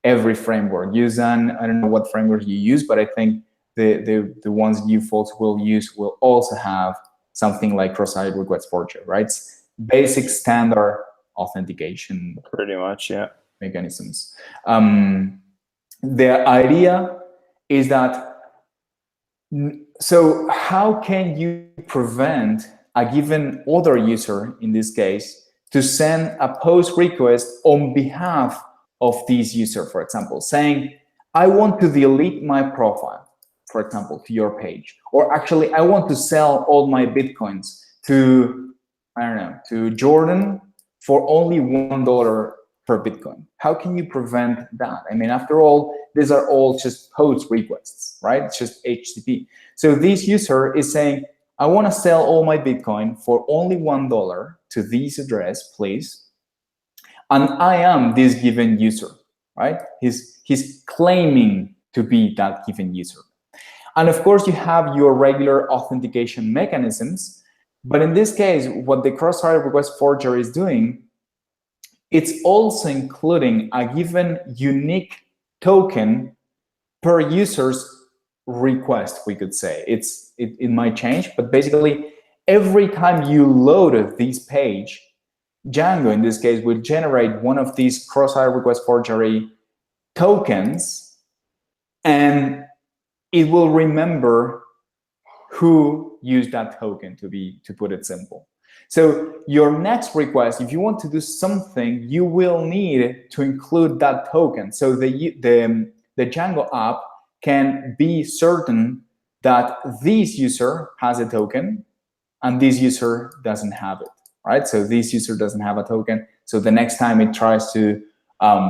every framework. Usan, I don't know what framework you use, but I think the ones you folks will use will also have something like cross-side request forgery, right? It's basic standard authentication Pretty much, yeah. mechanisms. The idea is that, so how can you prevent a given other user, in this case, to send a post request on behalf of this user, for example, saying, I want to delete my profile, for example, to your page, or actually, I want to sell all my Bitcoins to, I don't know, to Jordan for only $1 per Bitcoin. How can you prevent that? I mean, after all, these are all just post requests, right? It's just HTTP. So this user is saying, I want to sell all my Bitcoin for only $1 to this address, please. And I am this given user, right? He's claiming to be that given user. And of course, you have your regular authentication mechanisms. But in this case, what the cross-side request forgery is doing, it's also including a given unique token per user's request, we could say. It might change, but basically, every time you load this page, Django, in this case, will generate one of these cross-side request forgery tokens, and it will remember who used that token, to put it simple. So your next request, if you want to do something, you will need to include that token. So the Django app can be certain that this user has a token and this user doesn't have it, right? So this user doesn't have a token. So the next time it tries to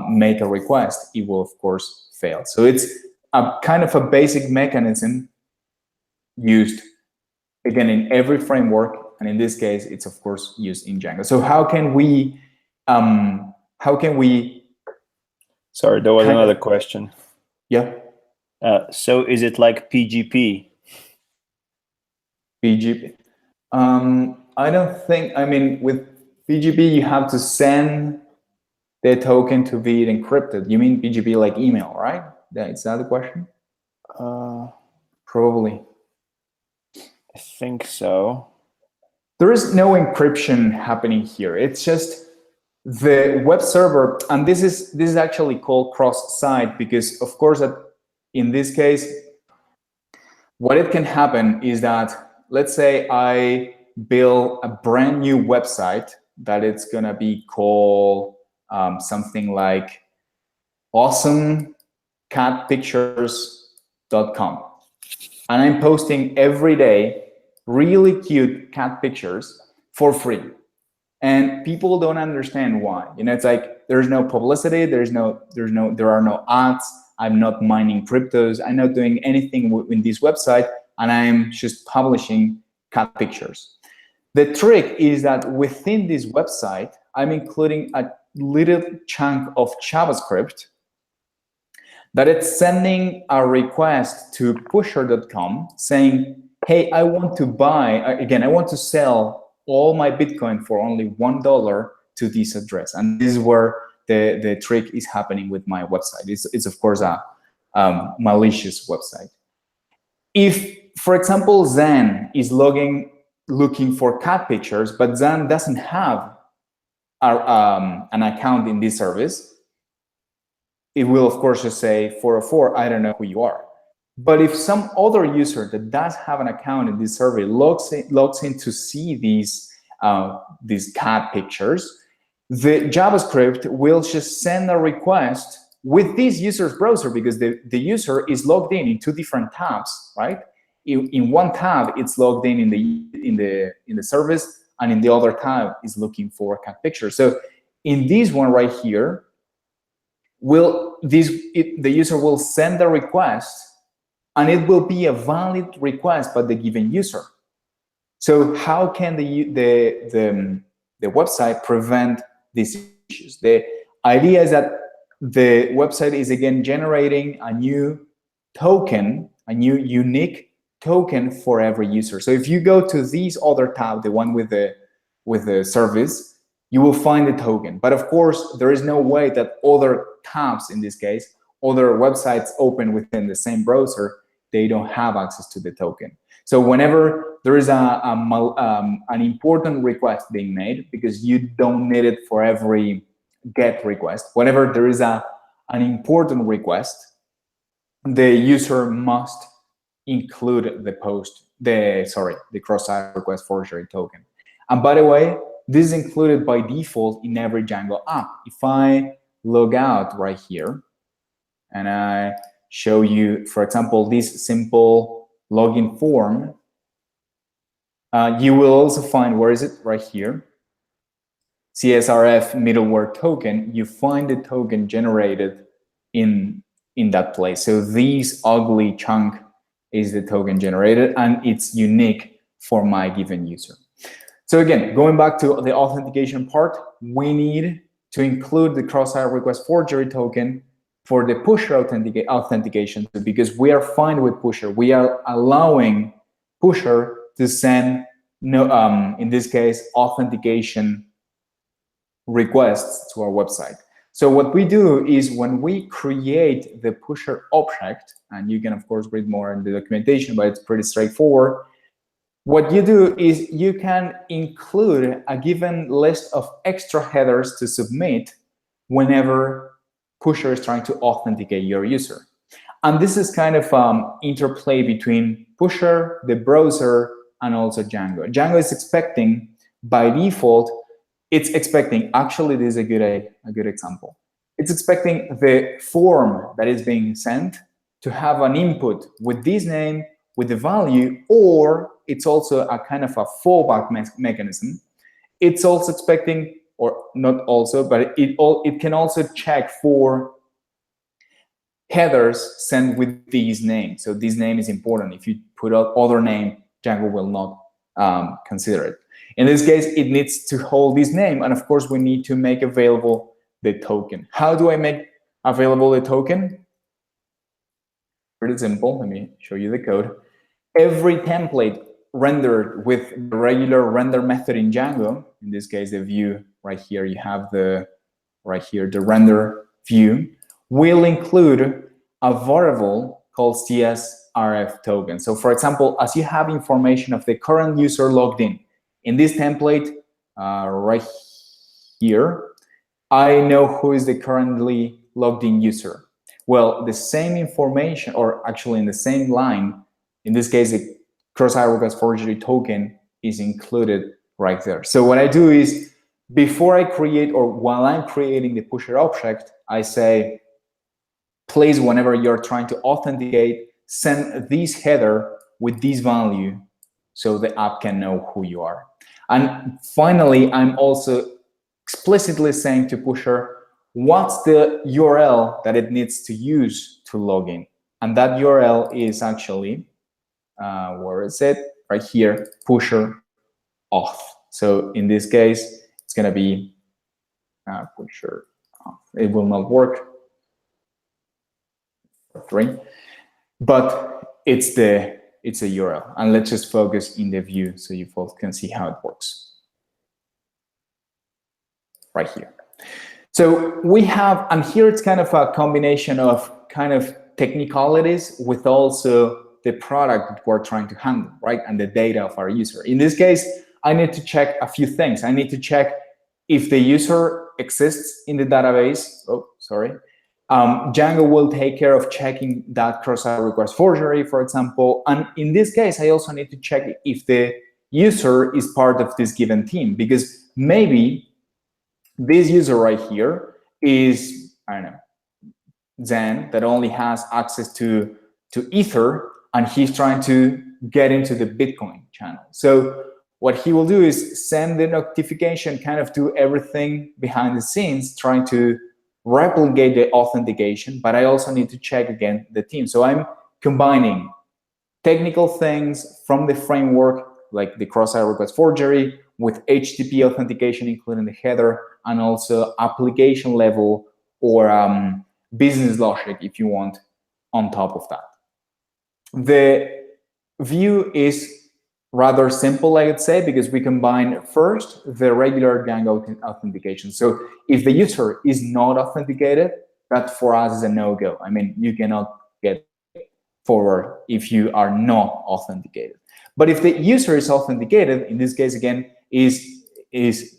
make a request, it will, of course, fail. So it's a kind of a basic mechanism used, again, in every framework. And in this case, it's, of course, used in Django. So how can we Sorry, there was another question. Yeah. So is it like PGP? PGP. I don't think, I mean, with PGP, you have to send the token to be encrypted. You mean PGP like email, right? Is that the question? Probably. I think so. There is no encryption happening here. It's just the web server, and this is actually called cross-side because, of course, in this case, what it can happen is that, let's say I build a brand new website that it's gonna be called something like awesomecatpictures.com, and I'm posting every day really cute cat pictures for free, and people don't understand why. You know, it's like there's no publicity, there are no ads. I'm not mining cryptos. I'm not doing anything in this website, and I'm just publishing cat pictures. The trick is that within this website, I'm including a little chunk of JavaScript that it's sending a request to pusher.com saying, hey, I want to buy, again, I want to sell all my Bitcoin for only $1 to this address. And this is where the trick is happening with my website. It's of course, a malicious website. If, for example, Zen is looking for cat pictures, but Zen doesn't have an account in this service, it will, of course, just say 404, I don't know who you are. But if some other user that does have an account in this survey logs in to see these cat pictures, the JavaScript will just send a request with this user's browser, because the user is logged in two different tabs, right? In one tab, it's logged in the service, and in the other tab is looking for a cat picture. So in this one right here, the user will send the request, and it will be a valid request by the given user. So how can the website prevent these issues? idea is that the website is again generating a new token, a new unique token for every user. So if you go to this other tab, the one with the service, you will find the token. But of course, there is no way that other tabs, in this case, other websites open within the same browser, they don't have access to the token. So whenever there is an important request being made, because you don't need it for every GET request, whenever there is an important request, the user must include the cross-site request forgery token. And by the way, this is included by default in every Django app. If I log out right here and I show you, for example, this simple login form, you will also find, where is it? Right here. CSRF middleware token, you find the token generated in that place. So this ugly chunk is the token generated, and it's unique for my given user. So again, going back to the authentication part, we need to include the cross-site request forgery token for the pusher authentication, because we are fine with pusher. We are allowing pusher to send, in this case, authentication requests to our website. So what we do is when we create the pusher object, and you can of course read more in the documentation, but it's pretty straightforward. What you do is you can include a given list of extra headers to submit whenever pusher is trying to authenticate your user. And this is kind of interplay between pusher, the browser, and also Django. Django is expecting, by default, it's expecting, actually this is a good example. It's expecting the form that is being sent to have an input with this name, with the value, or it's also a kind of a fallback mechanism. It's also expecting, or not also, but it can also check for headers sent with these names. So this name is important. If you put out other name, Django will not consider it. In this case, it needs to hold this name, and of course, we need to make available the token. How do I make available the token? Pretty simple. Let me show you the code. Every template rendered with the regular render method in Django, in this case, the view right here, you have the render view, will include a variable called CSRF token. So for example, as you have information of the current user logged in this template right here, I know who is the currently logged in user. Well, the same information, or actually in the same line, in this case, the cross-site request forgery token is included right there. So what I do is, before I create, or while I'm creating the pusher object, I say, please, whenever you're trying to authenticate, send this header with this value so the app can know who you are. And finally, I'm also explicitly saying to pusher, what's the URL that it needs to use to log in? And that URL is actually, where is it? Right here, pusher auth. So in this case, it's going to be pusher auth. It will not work. 3, but it's a URL. And let's just focus in the view so you folks can see how it works. Right here. So we have, and here it's kind of a combination of kind of technicalities with also the product that we're trying to handle, right? And the data of our user. In this case, I need to check a few things. I need to check if the user exists in the database. Oh, sorry. Django will take care of checking that cross-site request forgery, for example. And in this case, I also need to check if the user is part of this given team, because maybe this user right here is, I don't know, Zen, that only has access to Ether, and he's trying to get into the Bitcoin channel. So what he will do is send the notification, kind of do everything behind the scenes, trying to replicate the authentication, but I also need to check again the team. So I'm combining technical things from the framework, like the cross-site request forgery, with HTTP authentication, including the header, and also application level or business logic, if you want, on top of that. The view is rather simple, I would say, because we combine first the regular Django authentication. So if the user is not authenticated, that for us is a no-go. I mean, you cannot get forward if you are not authenticated. But if the user is authenticated, in this case again, is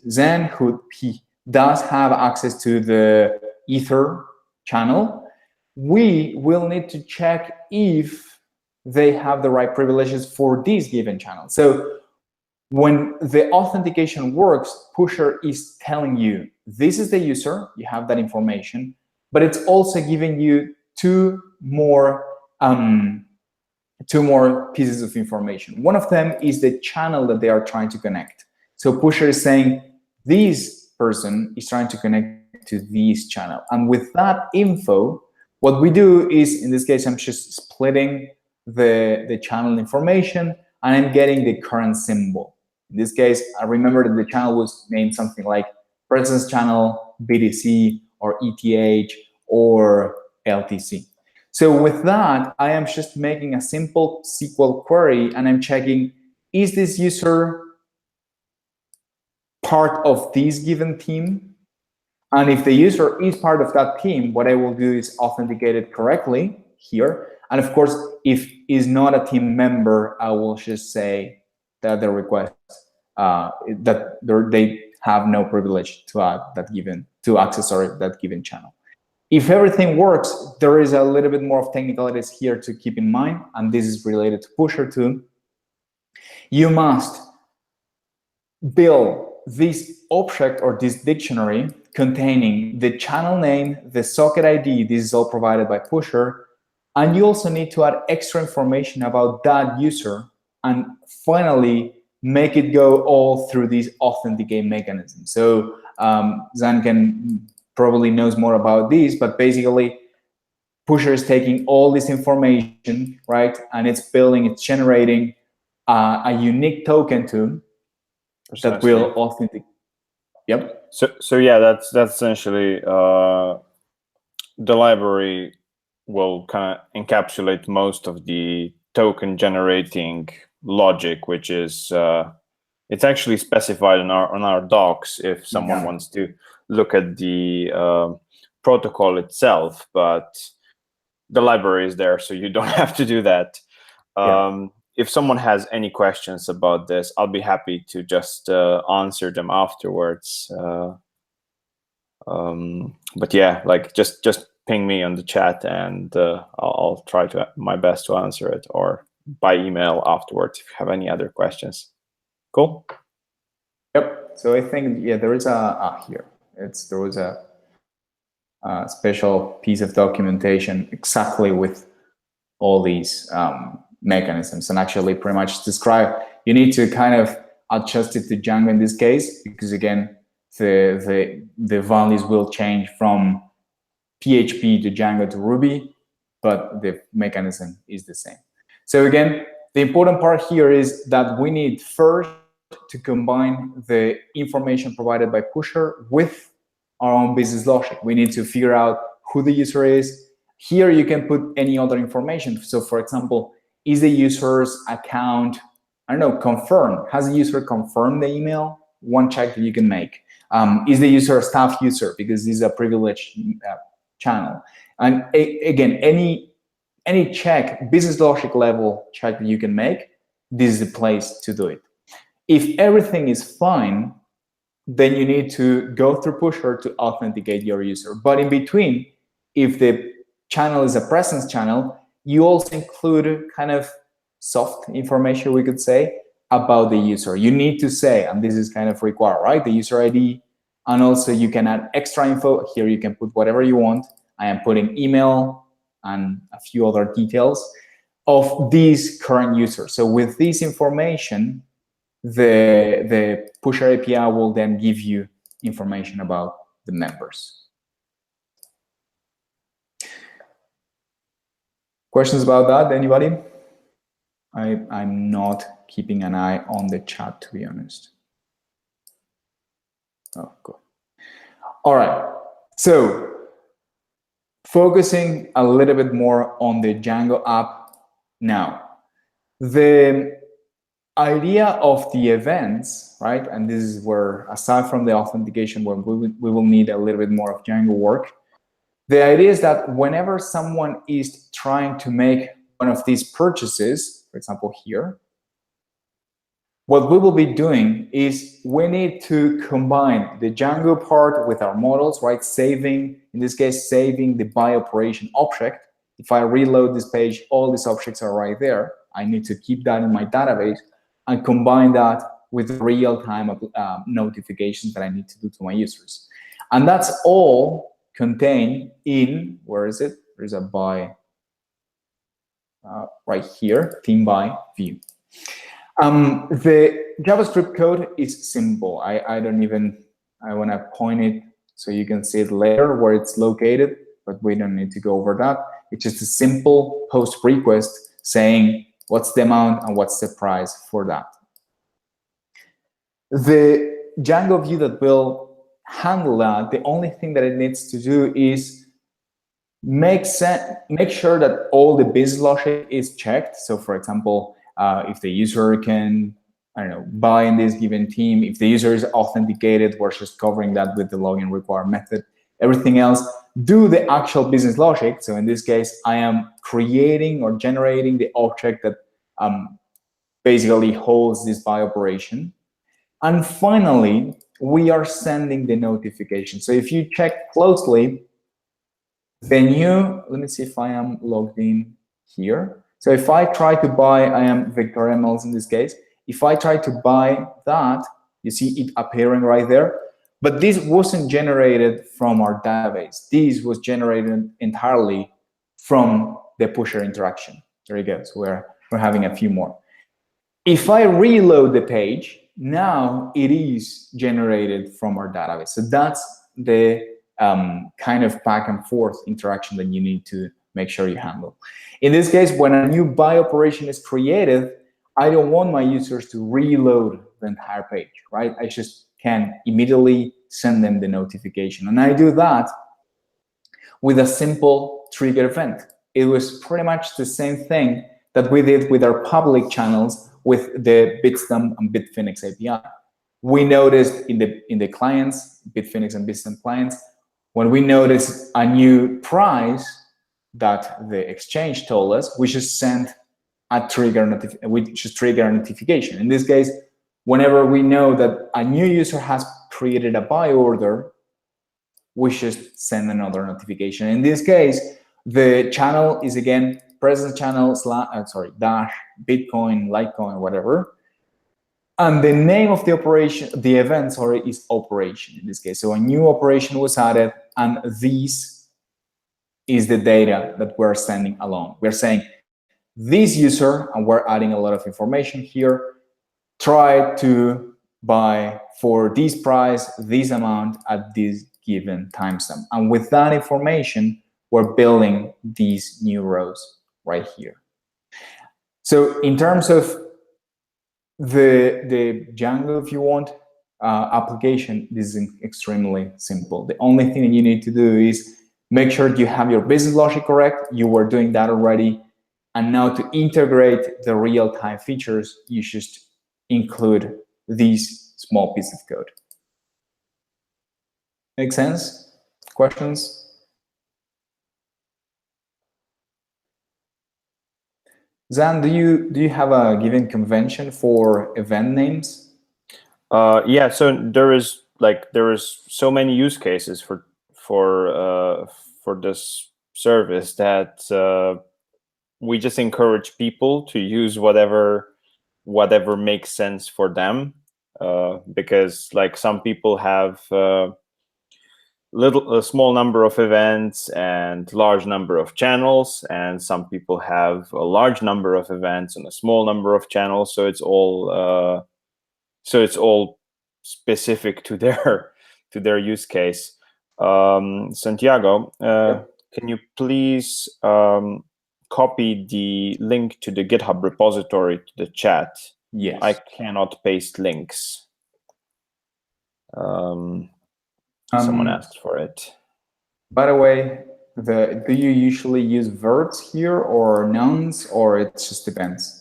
Zen, who he does have access to the Ether channel, we will need to check if they have the right privileges for this given channel. So when the authentication works, Pusher is telling you, this is the user, you have that information, but it's also giving you two more pieces of information. One of them is the channel that they are trying to connect. So Pusher is saying, this person is trying to connect to this channel. And with that info, what we do is, in this case, I'm just splitting the channel information, and I'm getting the current symbol. In this case, I remember that the channel was named something like presence channel, BTC, or ETH, or LTC. So with that, I am just making a simple SQL query, and I'm checking, is this user part of this given team? And if the user is part of that team, what I will do is authenticate it correctly here. And of course, if is not a team member, I will just say that the request that they have no privilege to access that given channel. If everything works, there is a little bit more of technicalities here to keep in mind, and this is related to Pusher too. You must build this object or this dictionary containing the channel name, the socket ID, this is all provided by Pusher, and you also need to add extra information about that user, and finally make it go all through this authenticate mechanism. So Zan can probably knows more about this, but basically Pusher is taking all this information, right, and it's generating a unique token to that will authenticate. Yep. So yeah, that's essentially the library will kind of encapsulate most of the token generating logic, which is it's actually specified on our docs if someone wants to look at the protocol itself, but the library is there, so you don't have to do that. If someone has any questions about this, I'll be happy to just answer them afterwards. But yeah, like just ping me on the chat, and I'll try to my best to answer it, or by email afterwards if you have any other questions. Cool. Yep. So I think there is there was a special piece of documentation exactly with all these mechanisms, and actually pretty much describe. You need to kind of adjust it to Django in this case, because again, the values will change from PHP to Django to Ruby, but the mechanism is the same. So again, the important part here is that we need first to combine the information provided by Pusher with our own business logic. We need to figure out who the user is. Here you can put any other information. So for example, is the user's account, I don't know, confirmed? Has the user confirmed the email? One check that you can make. Is the user a staff user? Because this is a privileged channel. And again, any check, business logic level check that you can make, this is the place to do it. If everything is fine, then you need to go through Pusher to authenticate your user. But in between, if the channel is a presence channel, you also include kind of soft information, we could say, about the user. You need to say, and this is kind of required, right? The user ID, and also you can add extra info. Here you can put whatever you want. I am putting email and a few other details of this current user. So with this information, the Pusher API will then give you information about the members. Questions about that, anybody? I'm not keeping an eye on the chat, to be honest. Oh, cool. All right. So focusing a little bit more on the Django app now. The idea of the events, right? And this is where, aside from the authentication, where we will need a little bit more of Django work. The idea is that whenever someone is trying to make one of these purchases, for example, here, what we will be doing is we need to combine the Django part with our models, right? Saving, in this case, saving the buy operation object. If I reload this page, all these objects are right there. I need to keep that in my database and combine that with real-time notifications that I need to do to my users. And that's all contained in, where is it? There's a buy right here, theme by view. The JavaScript code is simple. I want to point it so you can see it later where it's located, but we don't need to go over that. It's just a simple post request saying what's the amount and what's the price for that. The Django view that will handle that, the only thing that it needs to do is make sure that all the business logic is checked. So for example, if the user can, I don't know, buy in this given team, if the user is authenticated, we're just covering that with the login required method. Everything else, do the actual business logic. So in this case, I am creating or generating the object that basically holds this buy operation. And finally, we are sending the notification. So if you check closely, the new, let me see if I am logged in here. So if I try to buy, I am Victor MLs in this case. If I try to buy that, you see it appearing right there. But this wasn't generated from our database. This was generated entirely from the pusher interaction. There you go. So we're having a few more. If I reload the page, now it is generated from our database. So that's the kind of back and forth interaction that you need to make sure you handle. In this case, when a new buy operation is created, I don't want my users to reload the entire page, right? I just can immediately send them the notification. And I do that with a simple trigger event. It was pretty much the same thing that we did with our public channels with the Bitstamp and Bitfinex API. We noticed in the clients, Bitfinex and Bitstamp clients, when we noticed a new price that the exchange told us, we just sent a trigger notification. In this case, whenever we know that a new user has created a buy order, we just send another notification. In this case, the channel is again presence channel dash Bitcoin, Litecoin, whatever. And the name of the operation, the event, is operation in this case. So a new operation was added, and this is the data that we're sending along. We're saying this user, and we're adding a lot of information here, try to buy for this price, this amount at this given timestamp. And with that information, we're building these new rows right here. So in terms of the Django, if you want, application, this is extremely simple. The only thing that you need to do is make sure you have your business logic correct. You were doing that already. And now to integrate the real-time features, you just include these small pieces of code. Make sense? Questions? Zan, do you have a given convention for event names? Yeah, so there is so many use cases for this service that we just encourage people to use whatever makes sense for them, because like some people have a small number of events and large number of channels, and some people have a large number of events and a small number of channels. So it's all specific to their use case. Santiago, can you please copy the link to the GitHub repository to the chat? Yes. I cannot paste links. Someone asked for it. By the way, do you usually use verbs here or nouns, or it just depends?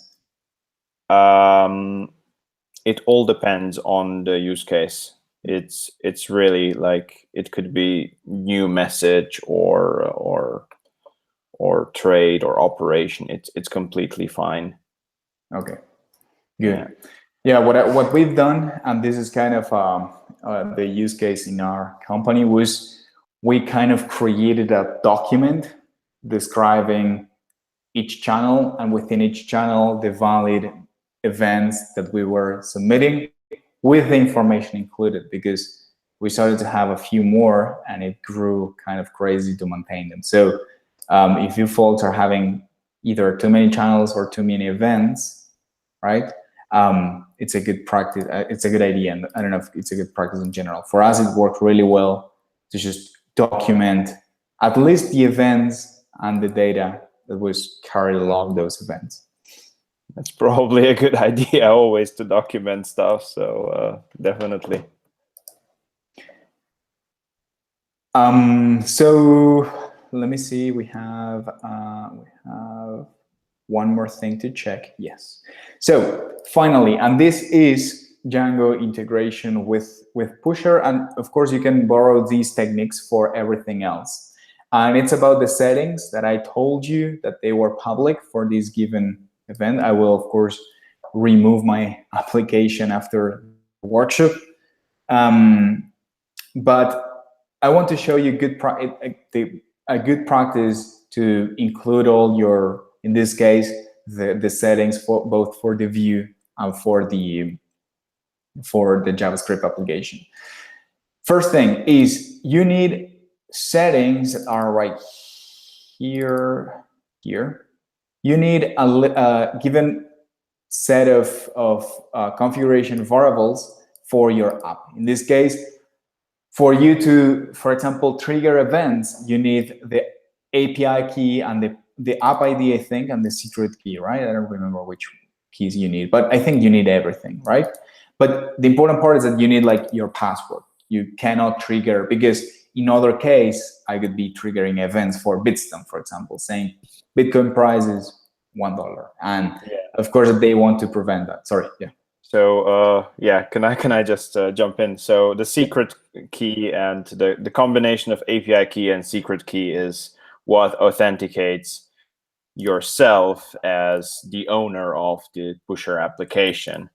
It all depends on the use case. It's really like it could be new message or trade or operation. It's completely fine. Okay, good. Yeah, what we've done, and this is kind of the use case in our company, was we kind of created a document describing each channel, and within each channel, the valid events that we were submitting with the information included, because we started to have a few more and it grew kind of crazy to maintain them. So if you folks are having either too many channels or too many events, right? It's a good practice. It's a good idea. And I don't know if it's a good practice in general. For us, it worked really well to just document at least the events and the data that was carried along those events. That's probably a good idea always to document stuff. So definitely. So let me see. We have one more thing to check. Yes. So finally, and this is Django integration with Pusher, and of course you can borrow these techniques for everything else. And it's about the settings that I told you that they were public for this given event. I will of course remove my application after the workshop, but I want to show you a good practice to include all your, in this case, the settings for both for the view and for the JavaScript application. First thing is you need settings that are right here. You need a given set of configuration variables for your app. In this case, for you to, for example, trigger events, you need the API key and the app ID, I think, and the secret key, right? I don't remember which keys you need, but I think you need everything, right? But the important part is that you need like your password. You cannot trigger, because in other case, I could be triggering events for Bitstamp, for example, saying Bitcoin price is $1. And of course, they want to prevent that. Sorry, yeah. So yeah, can I just jump in? So the secret key and the combination of API key and secret key is what authenticates yourself as the owner of the Pusher application.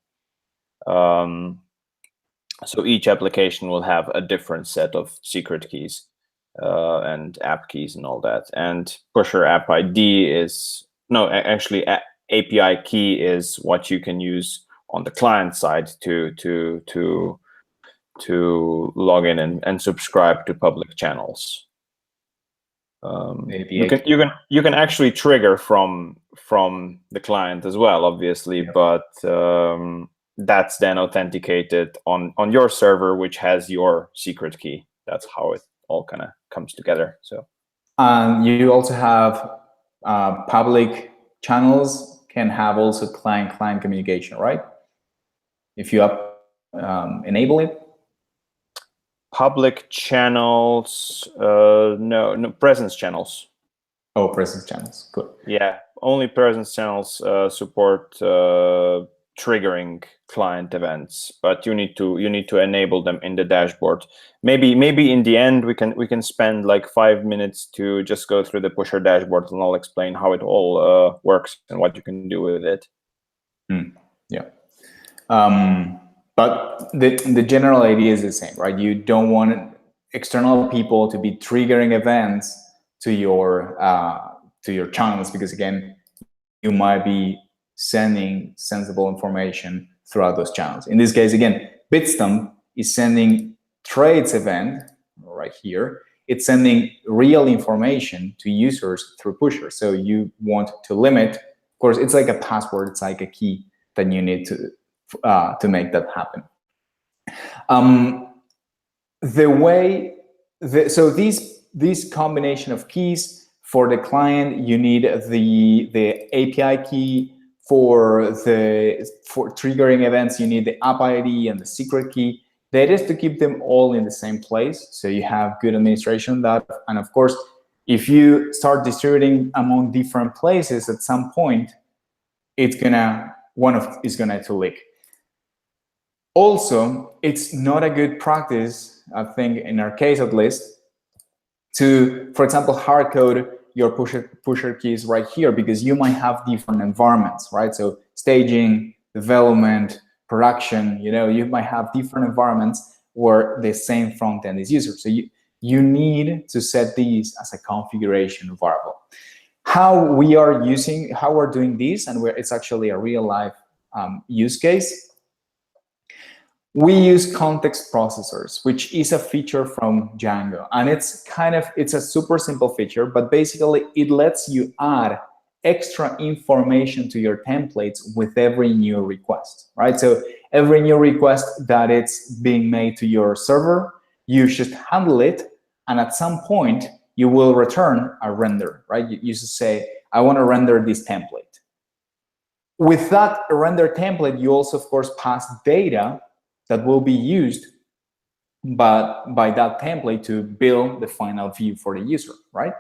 So each application will have a different set of secret keys and app keys and all that. And Pusher app ID is, no, actually API key is what you can use on the client side to log in and subscribe to public channels. You can actually trigger from the client as well, obviously, but that's then authenticated on your server, which has your secret key. That's how it all kind of comes together. So you also have public channels can have also client-client communication, right? If you enable it. Public channels, no, presence channels. Oh, presence channels, good. Yeah, only presence channels support triggering client events, but you need to enable them in the dashboard. Maybe in the end we can spend like 5 minutes to just go through the Pusher dashboard, and I'll explain how it all works and what you can do with it. Yeah. But the general idea is the same, right? You don't want external people to be triggering events to your channels, because again, you might be sending sensible information throughout those channels. In this case, again, Bitstamp is sending trades event right here. It's sending real information to users through Pusher. So you want to limit, of course, it's like a password, it's like a key that you need to make that happen. So this combination of keys for the client, you need the API key. For triggering events, you need the app ID and the secret key. The idea is to keep them all in the same place, so you have good administration of that. And of course, if you start distributing among different places, at some point, one is gonna to leak. Also, it's not a good practice, I think, in our case at least, to, for example, hard code your pusher keys right here, because you might have different environments, right? So staging, development, production, you might have different environments where the same front end is used. So you need to set these as a configuration variable. How we're doing this, and it's actually a real life use case. We use context processors, which is a feature from Django. And it's a super simple feature, but basically it lets you add extra information to your templates with every new request, right? So every new request that it's being made to your server, you just handle it, and at some point you will return a render, right? You just say, I want to render this template. With that render template, you also, of course, pass data that will be used by that template to build the final view for the user, right?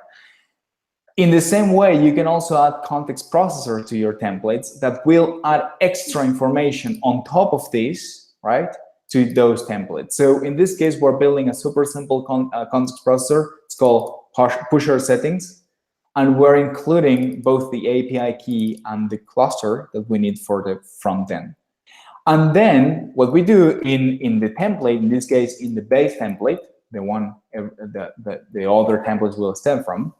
In the same way, you can also add context processor to your templates that will add extra information on top of this, right, to those templates. So in this case, we're building a super simple context processor. It's called Pusher settings, and we're including both the API key and the cluster that we need for the front end. And then what we do in the template, in this case, in the base template, the one the other templates will stem from,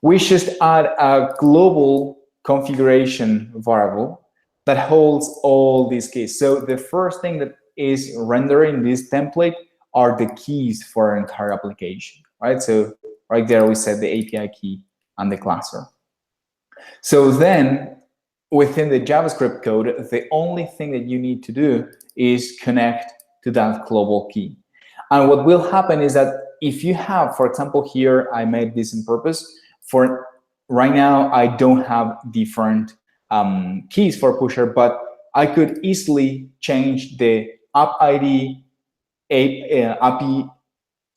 we just add a global configuration variable that holds all these keys. So the first thing that is rendering this template are the keys for our entire application, right? So right there we set the API key and the cluster. So then, within the JavaScript code, the only thing that you need to do is connect to that global key. And what will happen is that if you have, for example, here, I made this on purpose. For right now, I don't have different keys for Pusher, but I could easily change the app ID, API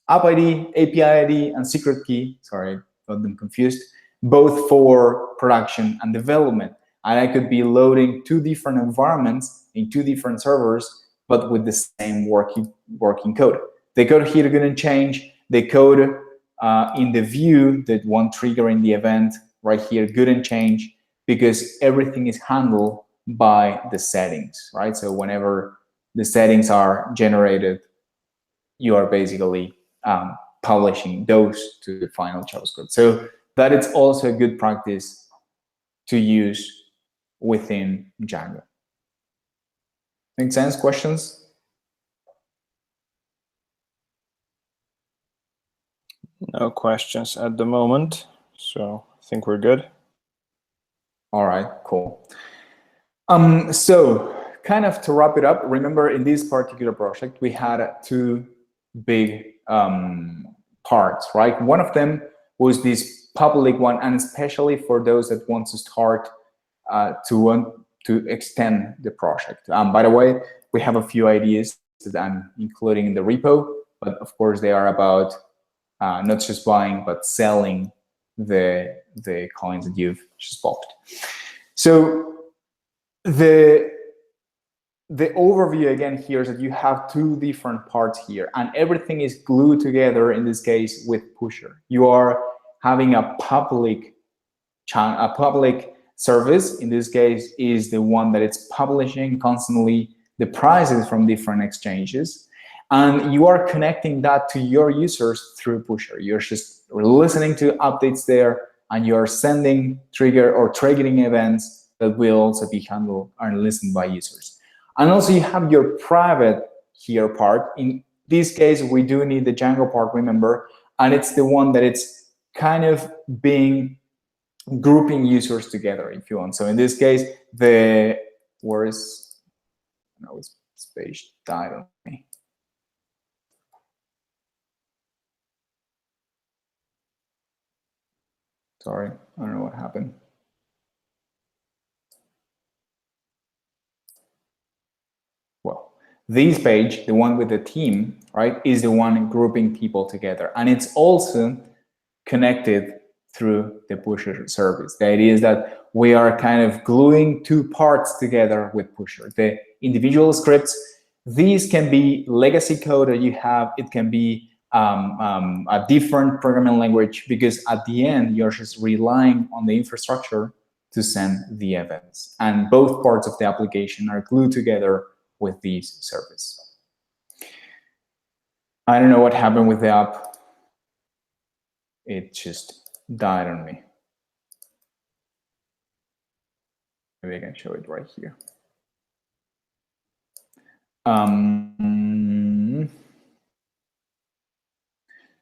ID, and secret key. Sorry, got them confused. Both for production and development. And I could be loading two different environments in two different servers, but with the same working code. The code here is going to change. The code in the view, that one triggering the event right here, couldn't change, because everything is handled by the settings, right? So whenever the settings are generated, you are basically publishing those to the final JavaScript. So that is also a good practice to use within Django. Make sense? Questions? No questions at the moment, so I think we're good. All right, cool. So kind of to wrap it up, remember in this particular project, we had two big parts, right? One of them was this public one, and especially for those that want to start to extend the project. By the way, we have a few ideas that I'm including in the repo, but of course they are about not just buying, but selling the coins that you've just bought. So the overview again here is that you have two different parts here, and everything is glued together in this case with Pusher. You are having a public service. In this case, is the one that it's publishing constantly the prices from different exchanges, and you are connecting that to your users through Pusher. You're just listening to updates there, and you are sending triggering events that will also be handled and listened by users. And also you have your private here part. In this case, we do need the Django part, remember, and it's the one that it's kind of being grouping users together, if you want. So in this case, this page died on me. Sorry, I don't know what happened. Well, This page, the one with the team, right, is the one grouping people together. And it's also connected through the Pusher service. The idea is that we are kind of gluing two parts together with Pusher. The individual scripts, these can be legacy code that you have. It can be a different programming language, because at the end, you're just relying on the infrastructure to send the events. And both parts of the application are glued together with this service. I don't know what happened with the app. It just died on me. Maybe I can show it right here.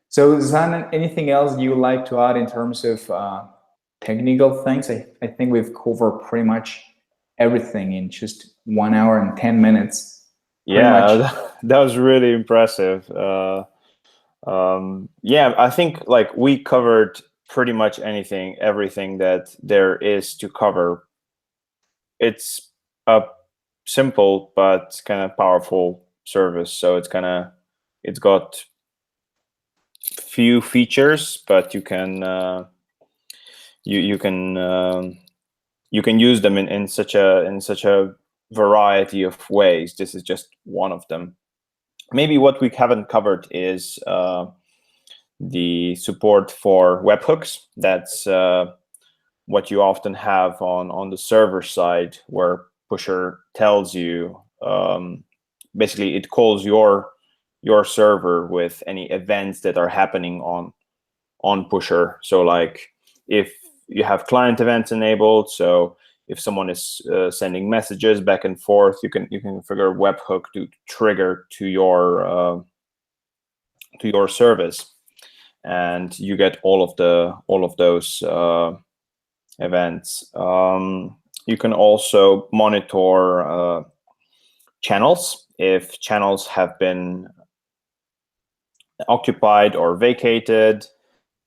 So Zan, anything else you would like to add in terms of technical things? I think we've covered pretty much everything in just 1 hour and 10 minutes. Yeah, that was really impressive. Yeah, I think like we covered pretty much everything that there is to cover. It's a simple but kind of powerful service. So it's got few features, but you can you can use them in such a variety of ways. This is just one of them. Maybe what we haven't covered is the support for webhooks. That's what you often have on the server side, where Pusher tells you, basically it calls your server with any events that are happening on Pusher. So like if you have client events enabled, so if someone is sending messages back and forth, you can configure a webhook to trigger to your service, and you get all of those events. You can also monitor channels if channels have been occupied or vacated.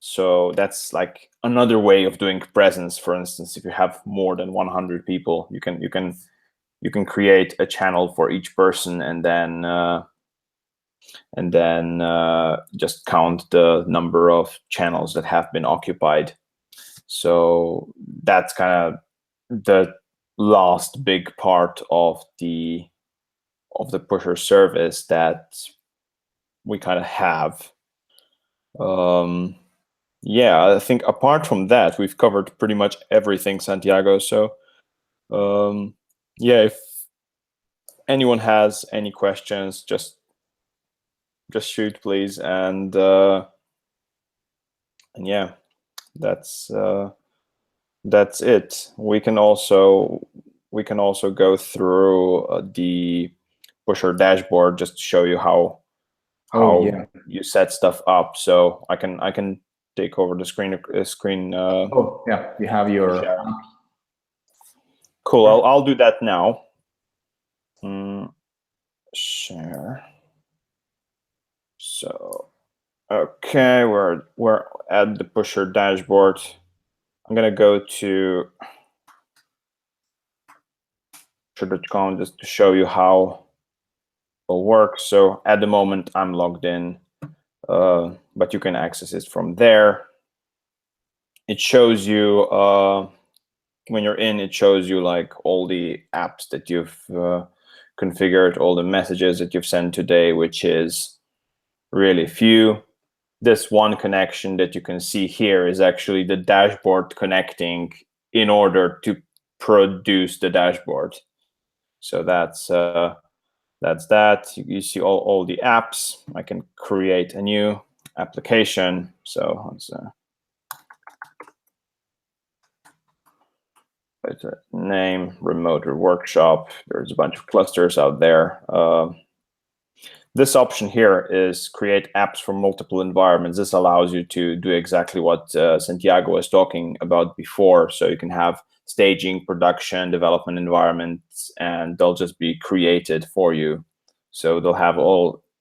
So that's like another way of doing presence. For instance, if you have more than 100 people, you can create a channel for each person, and then just count the number of channels that have been occupied. So that's kind of the last big part of the Pusher service that we kind of have. Yeah, I think apart from that, we've covered pretty much everything, Santiago. So yeah, if anyone has any questions, just shoot, please. And yeah, that's it. We can also go through the Pusher dashboard just to show you how you set stuff up. So I can take over the screen. Oh yeah, you have your sharing. Cool. I'll do that now. Share. So okay, we're at the Pusher dashboard. I'm gonna go to rmotr.com just to show you how it will work. So at the moment I'm logged in, but you can access it from there. It shows you when you're in, it shows you like all the apps that you've configured, all the messages that you've sent today, which is really few. This one connection that you can see here is actually the dashboard connecting in order to produce the dashboard. So that's that. You see all the apps. I can create a new application. So it's a name, rmotr workshop. There's a bunch of clusters out there. This option here is create apps for multiple environments. This allows you to do exactly what Santiago was talking about before. So you can have staging, production, development environments, and they'll just be created for you. So they'll have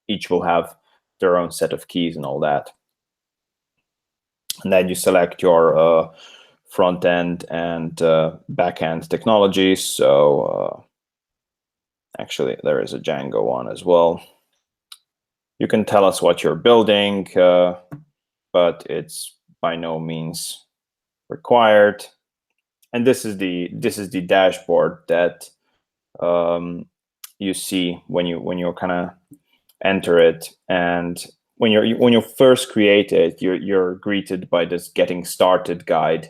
each will have their own set of keys and all that. And then you select your front end and back end technologies. So Actually, there is a Django one as well. You can tell us what you're building, but it's by no means required. And this is the dashboard that you see when you kind of enter it. And when you first create it, you're greeted by this getting started guide,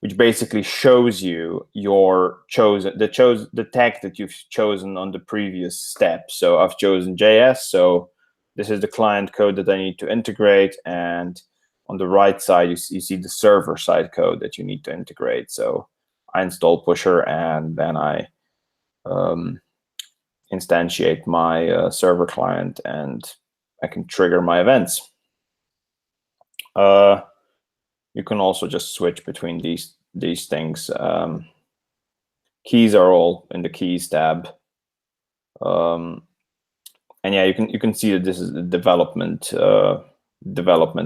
which basically shows you the tag that you've chosen on the previous step. So I've chosen JS, so this is the client code that I need to integrate, and on the right side you see the server side code that you need to integrate. So I install Pusher, and then I instantiate my server client, and I can trigger my events. You can also just switch between these things. Keys are all in the keys tab. And yeah, you can see that this is the development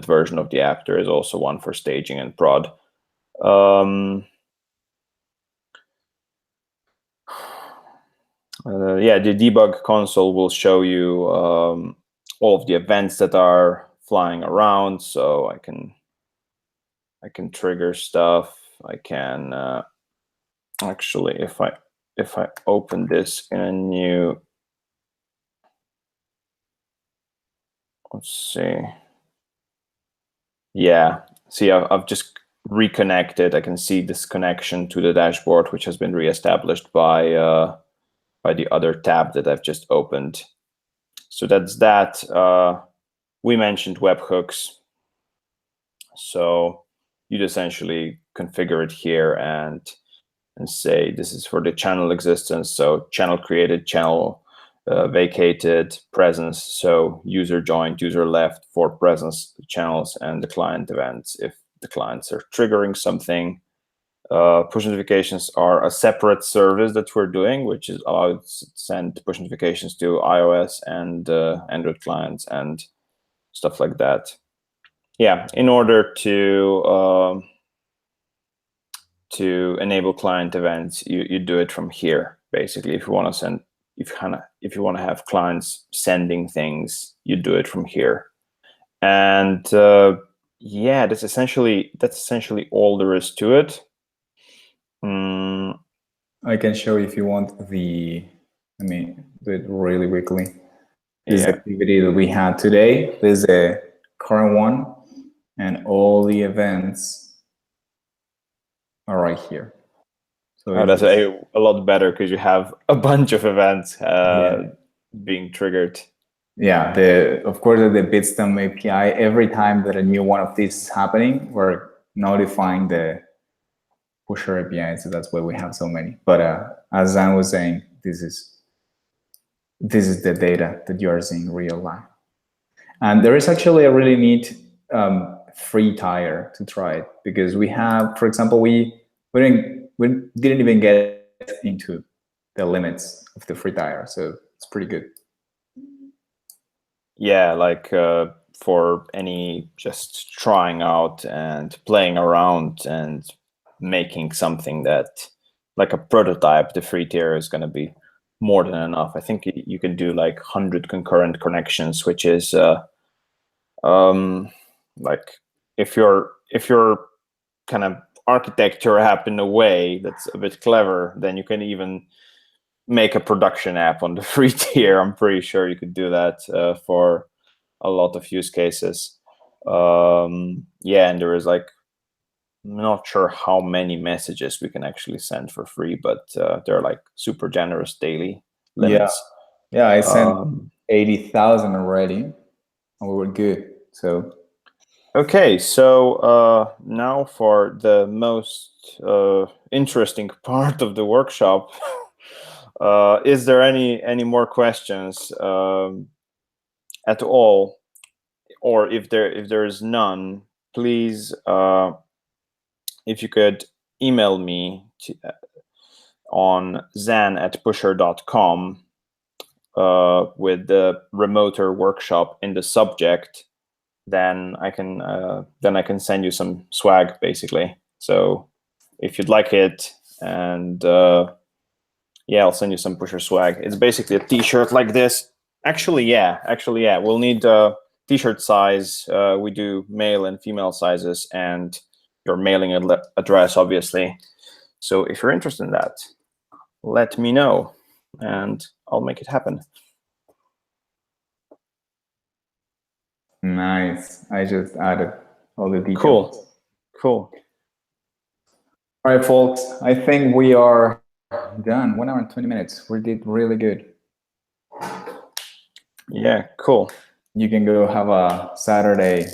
version of the app. There is also one for staging and prod. Yeah, the debug console will show you all of the events that are flying around. So I can trigger stuff. I can actually, if I open this in a new, let's see. Yeah, see, I've just reconnected. I can see this connection to the dashboard, which has been reestablished by the other tab that I've just opened. So that's that. We mentioned webhooks. So you'd essentially configure it here and say this is for the channel existence. So channel created, channel vacated, presence. So user joined, user left for presence channels, and the client events if the clients are triggering something. Push notifications are a separate service that we're doing, which is allowed to send push notifications to iOS and Android clients and stuff like that. Yeah, in order to enable client events, you do it from here. Basically, if you want to send, if you want to have clients sending things, you do it from here. And yeah, that's essentially all there is to it. I can show you if you want let me do it really quickly. This activity that we had today, this is a current one, and all the events are right here. So that's a lot better because you have a bunch of events being triggered. Yeah, of course, the Bitstamp API, every time that a new one of these is happening, we're notifying the Pusher API, so that's why we have so many. But as Zan was saying, this is the data that you are seeing real life. And there is actually a really neat free tier to try it, because we have, for example, we didn't even get into the limits of the free tier, so it's pretty good. Yeah, like for any just trying out and playing around and making something that, like a prototype, the free tier is going to be more than enough. I think you can do like 100 concurrent connections, which is like if your kind of architecture happen in a way that's a bit clever, then you can even make a production app on the free tier. I'm pretty sure you could do that for a lot of use cases. Yeah, and there is like, I'm not sure how many messages we can actually send for free, but they're like super generous daily limits. Yeah, I sent 80,000 already, and we were good. So okay, so now for the most interesting part of the workshop. Is there any more questions at all? Or if there is none, please, if you could email me on zan@pusher.com with the rmotr workshop in the subject, then I can send you some swag, basically. So if you'd like it, and Yeah, I'll send you some Pusher swag. It's basically a T-shirt like this. Actually, yeah. We'll need T-shirt size. We do male and female sizes, and your mailing address, obviously. So if you're interested in that, let me know, and I'll make it happen. Nice. I just added all the details. Cool. All right, folks. I think we are done. 1 hour and 20 minutes. We did really good. Yeah, cool. You can go have a Saturday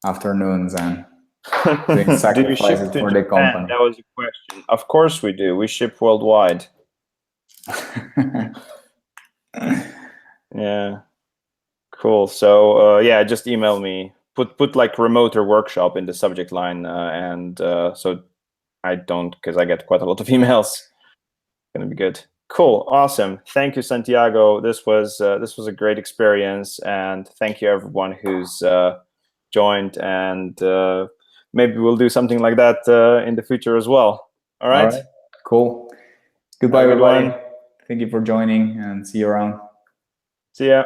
afternoons and doing Do you sacrifices ship to for the Japan? company. That was a question. Of course we do. We ship worldwide. Yeah. Cool. So yeah, just email me. Put like remoter workshop in the subject line, and so I don't, because I get quite a lot of emails. Gonna be good. Cool. Awesome. Thank you, Santiago. This was a great experience, and thank you everyone who's joined. And maybe we'll do something like that in the future as well. All right. All right. Cool. Goodbye, Have a good everybody. one. Thank you for joining, and see you around. See ya.